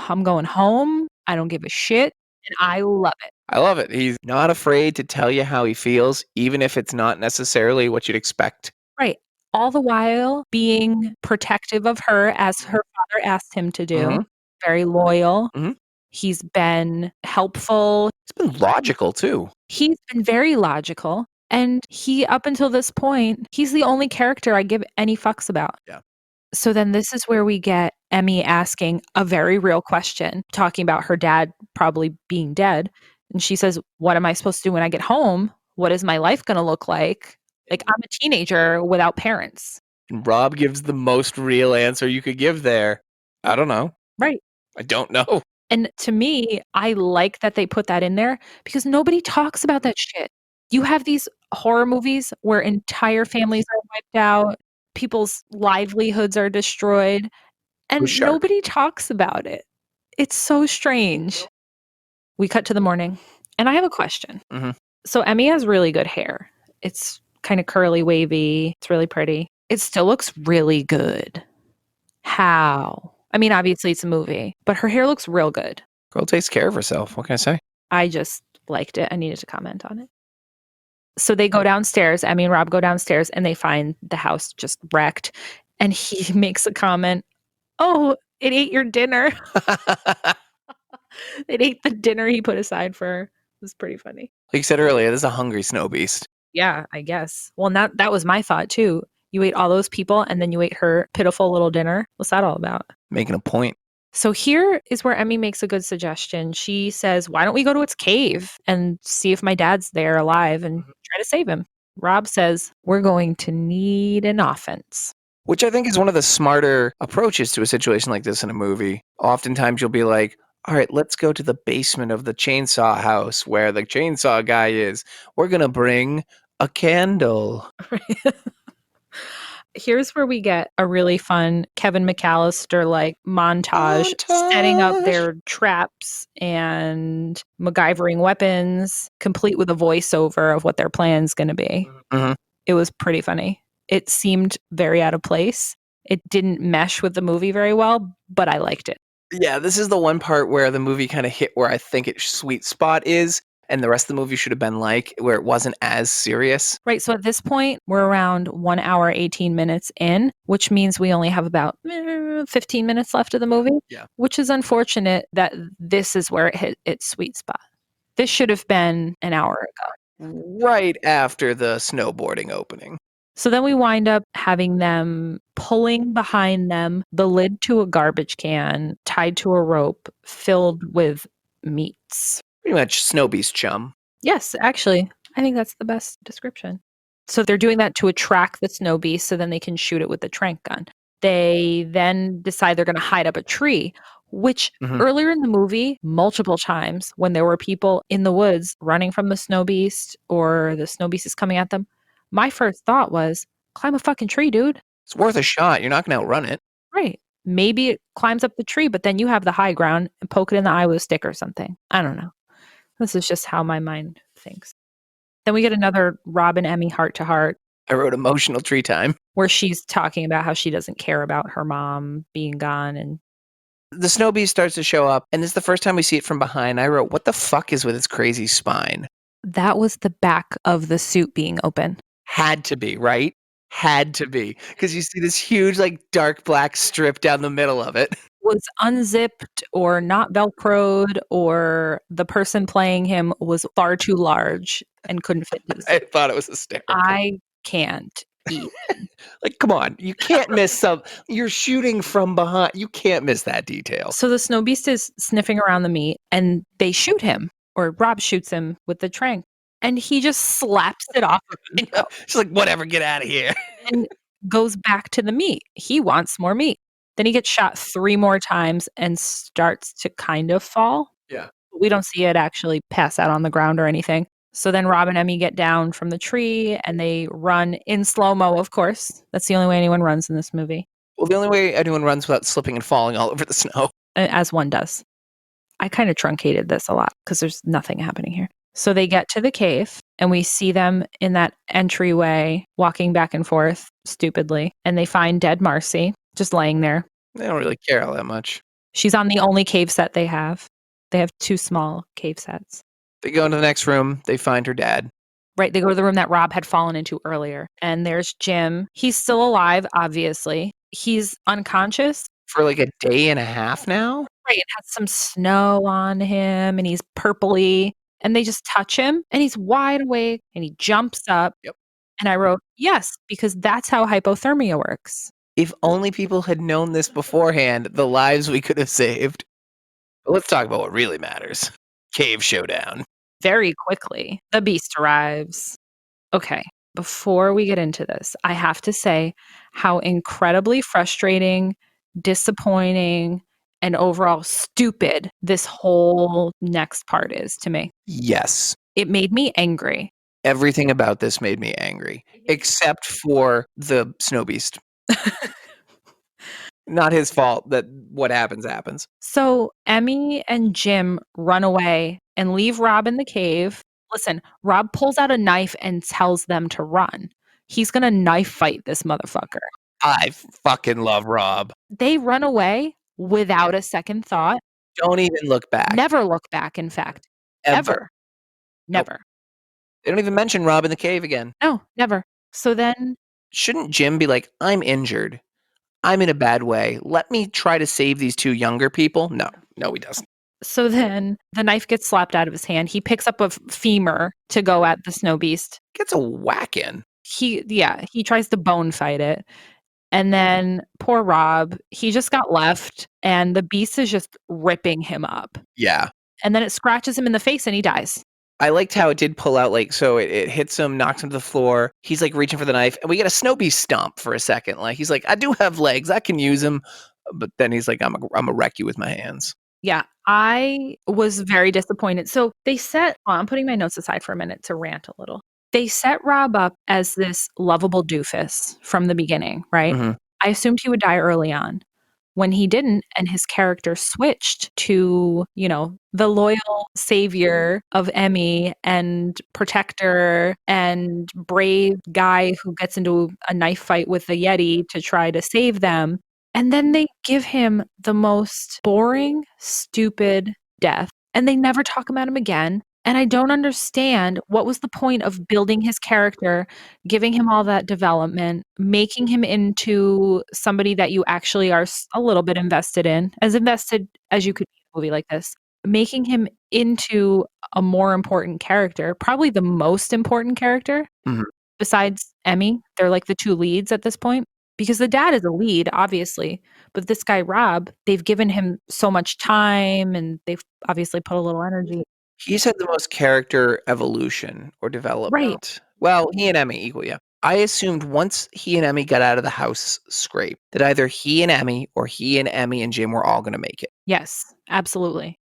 I'm going home. I don't give a shit. And I love it. I love it. He's not afraid to tell you how he feels, even if it's not necessarily what you'd expect. Right. All the while being protective of her as her father asked him to do. Mhm. Very loyal. Mhm. He's been helpful. It's been logical, too. He's been very logical. And he, up until this point, he's the only character I give any fucks about. Yeah. So then this is where we get Emmy asking a very real question, talking about her dad probably being dead. And she says, what am I supposed to do when I get home? What is my life going to look like? Like, I'm a teenager without parents. And Rob gives the most real answer you could give there. I don't know. Right. I don't know. And to me, I like that they put that in there because nobody talks about that shit. You have these horror movies where entire families are wiped out, people's livelihoods are destroyed, and shark. nobody talks about it. It's so strange. We cut to the morning, and I have a question. Mhm. So Emmy has really good hair. It's kind of curly, wavy. It's really pretty. It still looks really good. How? I mean, obviously it's a movie, but her hair looks real good. Girl takes care of herself. What can I say? I just liked it. I needed to comment on it. So they go downstairs. Emmy and Rob go downstairs and they find the house just wrecked. And he makes a comment, "Oh, it ate your dinner." It ate the dinner he put aside for her. It was pretty funny. Like you said earlier, this is a hungry snow beast. Yeah, I guess. Well, that was my thought too. You ate all those people and then you ate her pitiful little dinner. What's that all about? Making a point. So here is where Emmy makes a good suggestion. She says, why don't we go to its cave and see if my dad's there alive and try to save him? Rob says, we're going to need an offense. Which I think is one of the smarter approaches to a situation like this in a movie. Oftentimes you'll be like, all right, let's go to the basement of the chainsaw house where the chainsaw guy is. We're going to bring a candle. Here's where we get a really fun Kevin McAllister like montage setting up their traps and MacGyvering weapons, complete with a voiceover of what their plan's going to be. Mhm. It was pretty funny. It seemed very out of place. It didn't mesh with the movie very well, but I liked it. Yeah, this is the one part where the movie kind of hit where I think its sweet spot is, and the rest of the movie should have been like, where it wasn't as serious. Right. So at this point, we're around 1 hour, 18 minutes in, which means we only have about 15 minutes left of the movie. Yeah. Which is unfortunate that this is where it hit its sweet spot. This should have been an hour ago. Right after the snowboarding opening. So then we wind up having them pulling behind them the lid to a garbage can tied to a rope filled with meats. Pretty much Snowbeast chum. Yes, actually, I think that's the best description. So they're doing that to attract the snow beast so then they can shoot it with the trank gun. They then decide they're going to hide up a tree, which earlier in the movie, multiple times when there were people in the woods running from the snow beast or the snow beast is coming at them, my first thought was, climb a fucking tree, dude. It's worth a shot. You're not going to outrun it. Right. Maybe it climbs up the tree, but then you have the high ground and poke it in the eye with a stick or something. I don't know. This is just how my mind thinks. Then we get another Rob and Emmy heart to heart. I wrote emotional tree time. Where she's talking about how she doesn't care about her mom being gone. And the snow beast starts to show up, and this is the first time we see it from behind. I wrote, what the fuck is with its crazy spine? That was the back of the suit being open. Had to be, right? Had to be. Because you see this huge, like, dark black strip down the middle of it. Was unzipped or not Velcroed, or the person playing him was far too large and couldn't fit his. I thought it was hysterical. I can't eat. Like, come on. You can't miss some. You're shooting from behind. You can't miss that detail. So the snow beast is sniffing around the meat and they shoot him, or Rob shoots him with the trank. And he just slaps it off of him. She's like, whatever, get out of here. And goes back to the meat. He wants more meat. Then he gets shot 3 more times and starts to kind of fall. Yeah. We don't see it actually pass out on the ground or anything. So then Rob and Emmy get down from the tree and they run in slow-mo, of course. That's the only way anyone runs in this movie. Well, the only way anyone runs without slipping and falling all over the snow. As one does. I kind of truncated this a lot because there's nothing happening here. So they get to the cave and we see them in that entryway walking back and forth stupidly. And they find dead Marcy just laying there. They don't really care all that much. She's on the only cave set they have. They have 2 small cave sets. They go into the next room. They find her dad. Right. They go to the room that Rob had fallen into earlier. And there's Jim. He's still alive, obviously. He's unconscious. For like a day and a half now? Right. It has some snow on him and he's purpley. And they just touch him and he's wide awake and he jumps up. Yep. And I wrote, yes, because that's how hypothermia works. If only people had known this beforehand, the lives we could have saved. But let's talk about what really matters. Cave showdown. Very quickly, the beast arrives. Okay. Before we get into this, I have to say how incredibly frustrating, disappointing, and overall stupid this whole next part is to me. Yes. It made me angry. Everything about this made me angry, except for the snow beast. Not his fault that what happens happens. So Emmy and Jim run away and leave Rob in the cave. Listen, Rob pulls out a knife and tells them to run. He's gonna knife fight this motherfucker. I fucking love Rob. They run away without a second thought. Don't even look back. Never look back, in fact. Ever. Nope. Never. They don't even mention Rob in the cave again. No, never. So then Shouldn't Jim be like, I'm injured. I'm in a bad way. Let me try to save these two younger people. No, he doesn't. So then the knife gets slapped out of his hand. He picks up a femur to go at the snow beast. Gets a whack in. He tries to bone fight it. And then poor Rob, he just got left and the beast is just ripping him up. Yeah. And then it scratches him in the face and he dies. I liked how it did pull out, like, so it hits him, knocks him to the floor. He's like reaching for the knife, and we get a snow beast stomp for a second. Like, he's like, I do have legs, I can use them. But then he's like, I'm a wreck you with my hands. Yeah, I was very disappointed. So I'm putting my notes aside for a minute to rant a little. They set Rob up as this lovable doofus from the beginning, right? Mm-hmm. I assumed he would die early on. When he didn't, and his character switched to, the loyal savior of Emmy and protector and brave guy who gets into a knife fight with the Yeti to try to save them. And then they give him the most boring, stupid death. And they never talk about him again. And I don't understand what was the point of building his character, giving him all that development, making him into somebody that you actually are a little bit invested as you could be in a movie like this, making him into a more important character, probably the most important character besides Emmy. They're like the two leads at this point. Because the dad is a lead, obviously, but this guy, Rob, they've given him so much time and they've obviously put a little energy. He's had the most character evolution or development. Right. Well, he and Emmy equal, yeah. I assumed once he and Emmy got out of the house scrape that either he and Emmy or he and Emmy and Jim were all going to make it. Yes, absolutely.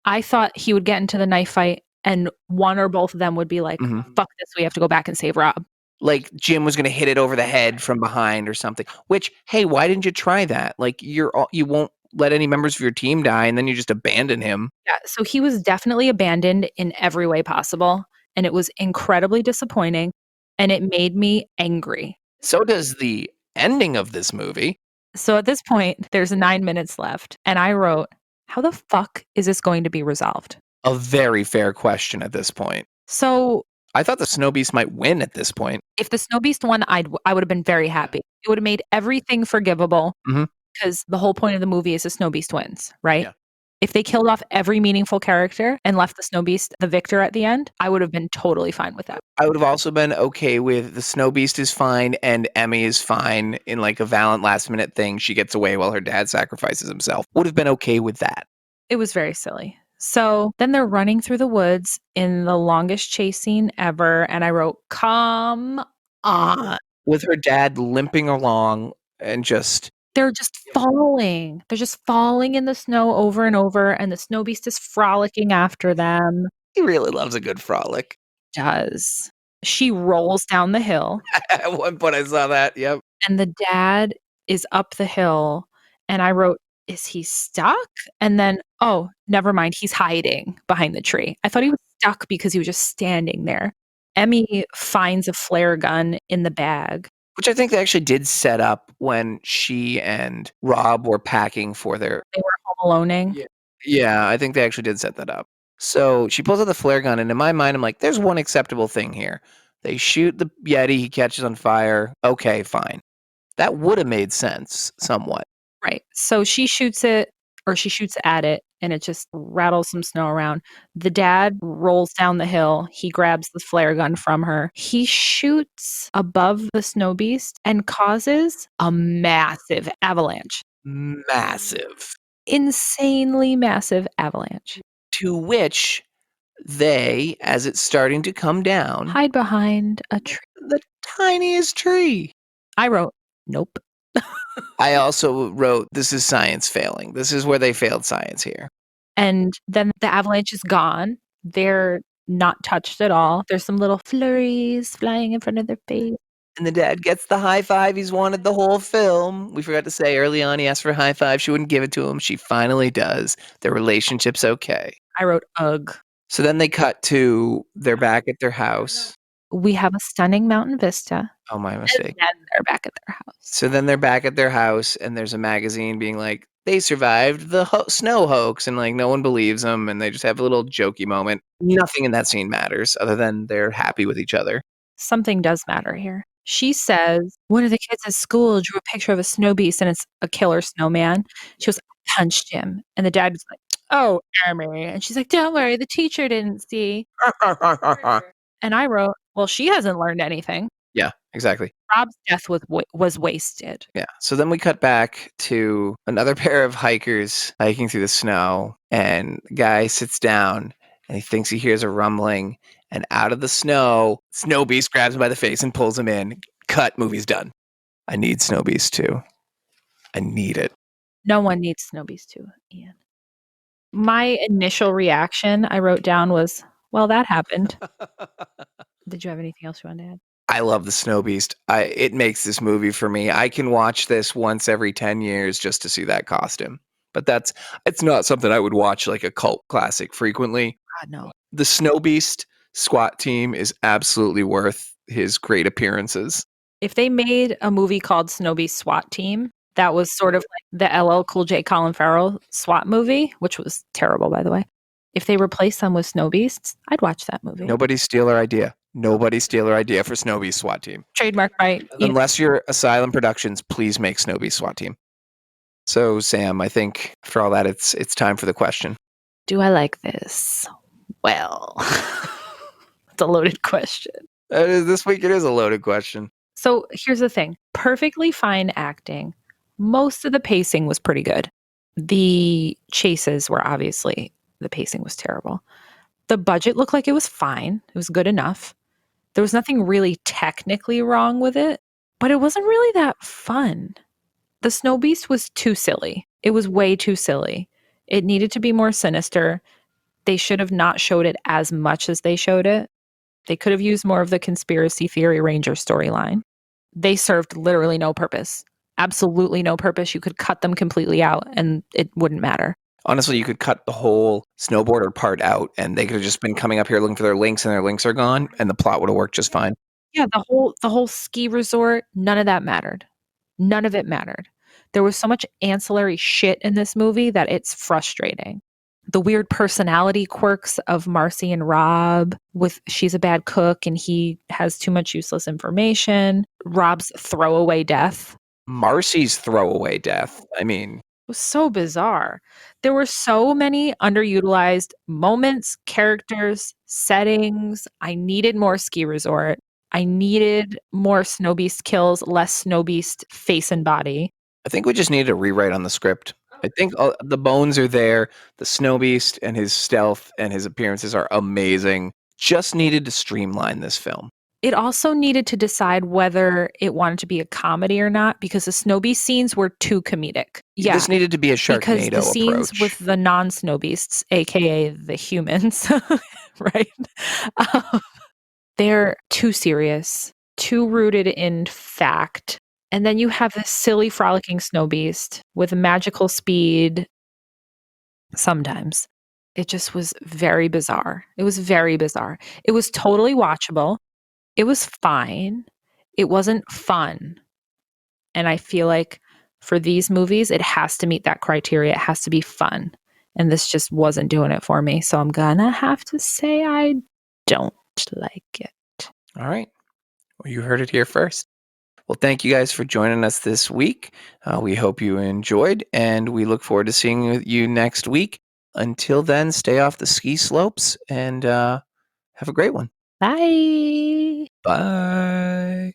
I thought he would get into the knife fight and one or both of them would be like, fuck this, we have to go back and save Rob. Like Jim was going to hit it over the head from behind or something, which, hey, why didn't you try that? Like you won't let any members of your team die and then you just abandon him. Yeah, so he was definitely abandoned in every way possible. And it was incredibly disappointing and it made me angry. So does the ending of this movie. So at this point, there's 9 minutes left. And I wrote, how the fuck is this going to be resolved? A very fair question at this point. So I thought the Snow Beast might win at this point. If the Snow Beast won, I would have been very happy. It would have made everything forgivable because the whole point of the movie is the Snow Beast wins, right? Yeah. If they killed off every meaningful character and left the Snow Beast the victor at the end, I would have been totally fine with that. I would have also been okay with the Snow Beast is fine and Emmy is fine in like a valiant last minute thing. She gets away while her dad sacrifices himself. Would have been okay with that. It was very silly. So then they're running through the woods in the longest chase scene ever. And I wrote, come on. With her dad limping along and they're just falling. They're just falling in the snow over and over. And the Snow Beast is frolicking after them. He really loves a good frolic. Does. She rolls down the hill. At one point I saw that. Yep. And the dad is up the hill. And I wrote, is he stuck? And then, oh, never mind. He's hiding behind the tree. I thought he was stuck because he was just standing there. Emmy finds a flare gun in the bag. Which I think they actually did set up when she and Rob were packing for their... They were home aloneing. Yeah, I think they actually did set that up. So she pulls out the flare gun, and in my mind, I'm like, there's one acceptable thing here. They shoot the Yeti, he catches on fire. Okay, fine. That would have made sense somewhat. Right. So she shoots it, or she shoots at it, and it just rattles some snow around. The dad rolls down the hill. He grabs the flare gun from her. He shoots above the Snow Beast and causes a massive avalanche. Massive. Insanely massive avalanche. To which they, as it's starting to come down, hide behind a tree. the tiniest tree. I wrote, nope. I also wrote, this is science failing. This is where they failed science here. And then the avalanche is gone. They're not touched at all. There's some little flurries flying in front of their face. And the dad gets the high five he's wanted the whole film. We forgot to say early on he asked for a high five. She wouldn't give it to him. She finally does. Their relationship's okay. I wrote, ugh. So then they cut to, they're back at their house. We have a stunning mountain vista. Oh, my mistake. And then they're back at their house. So then they're back at their house, and there's a magazine being like, they survived the snow hoax, and like no one believes them, and they just have a little jokey moment. Nothing in that scene matters other than they're happy with each other. Something does matter here. She says, one of the kids at school drew a picture of a snow beast and it's a killer snowman. She goes, I punched him. And the dad was like, oh, Amy. And she's like, don't worry, the teacher didn't see. And I wrote, well, she hasn't learned anything. Yeah, exactly. Rob's death was wasted. Yeah. So then we cut back to another pair of hikers hiking through the snow, and the guy sits down and he thinks he hears a rumbling, and out of the snow, Snowbeast grabs him by the face and pulls him in. Cut, movie's done. I need Snowbeast 2. I need it. No one needs Snowbeast 2, Ian. My initial reaction I wrote down was, well, that happened. Did you have anything else you wanted to add? I love the Snowbeast. It makes this movie for me. I can watch this once every 10 years just to see that costume. But it's not something I would watch like a cult classic frequently. God, no. The Snowbeast SWAT team is absolutely worth his great appearances. If they made a movie called Snowbeast SWAT Team, that was sort of like the LL Cool J Colin Farrell SWAT movie, which was terrible, by the way. If they replaced them with Snowbeasts, I'd watch that movie. Nobody steal our idea. Nobody steal our idea for Snowbeast SWAT team. Trademark by Unless you're Asylum Productions, please make Snowbeast SWAT team. So, Sam, I think for all that, it's time for the question. Do I like this? Well, it's a loaded question. This week it is a loaded question. So here's the thing. Perfectly fine acting. Most of the pacing was pretty good. The chases were obviously, the pacing was terrible. The budget looked like it was fine. It was good enough. There was nothing really technically wrong with it, but it wasn't really that fun. The Snow Beast was too silly. It was way too silly. It needed to be more sinister. They should have not showed it as much as they showed it. They could have used more of the conspiracy theory ranger storyline. They served literally no purpose. Absolutely no purpose. You could cut them completely out and it wouldn't matter. Honestly, you could cut the whole snowboarder part out and they could have just been coming up here looking for their links and their links are gone and the plot would have worked just fine. Yeah, the whole ski resort, none of that mattered. None of it mattered. There was so much ancillary shit in this movie that it's frustrating. The weird personality quirks of Marcy and Rob with she's a bad cook and he has too much useless information. Rob's throwaway death. Marcy's throwaway death. I mean, Was so bizarre. There were so many underutilized moments, characters, settings. I needed more ski resort. I needed more Snowbeast kills, less Snowbeast face and body. I think we just needed a rewrite on the script. I think the bones are there. The Snowbeast and his stealth and his appearances are amazing. Just needed to streamline this film. It also needed to decide whether it wanted to be a comedy or not because the Snowbeast scenes were too comedic. Yeah, this needed to be a Sharknado because the scenes approach. with the non-Snowbeasts, aka the humans, right? They're too serious, too rooted in fact. And then you have this silly, frolicking Snowbeast with magical speed. Sometimes it just was very bizarre. It was very bizarre. It was totally watchable. It was fine. It wasn't fun. And I feel like for these movies, it has to meet that criteria. It has to be fun. And this just wasn't doing it for me. So I'm gonna have to say I don't like it. All right. Well, you heard it here first. Well, thank you guys for joining us this week. We hope you enjoyed, and we look forward to seeing you next week. Until then, stay off the ski slopes and have a great one. Bye. Bye.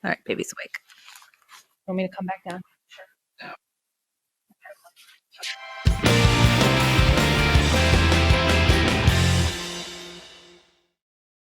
All right, baby's awake. Want me to come back down?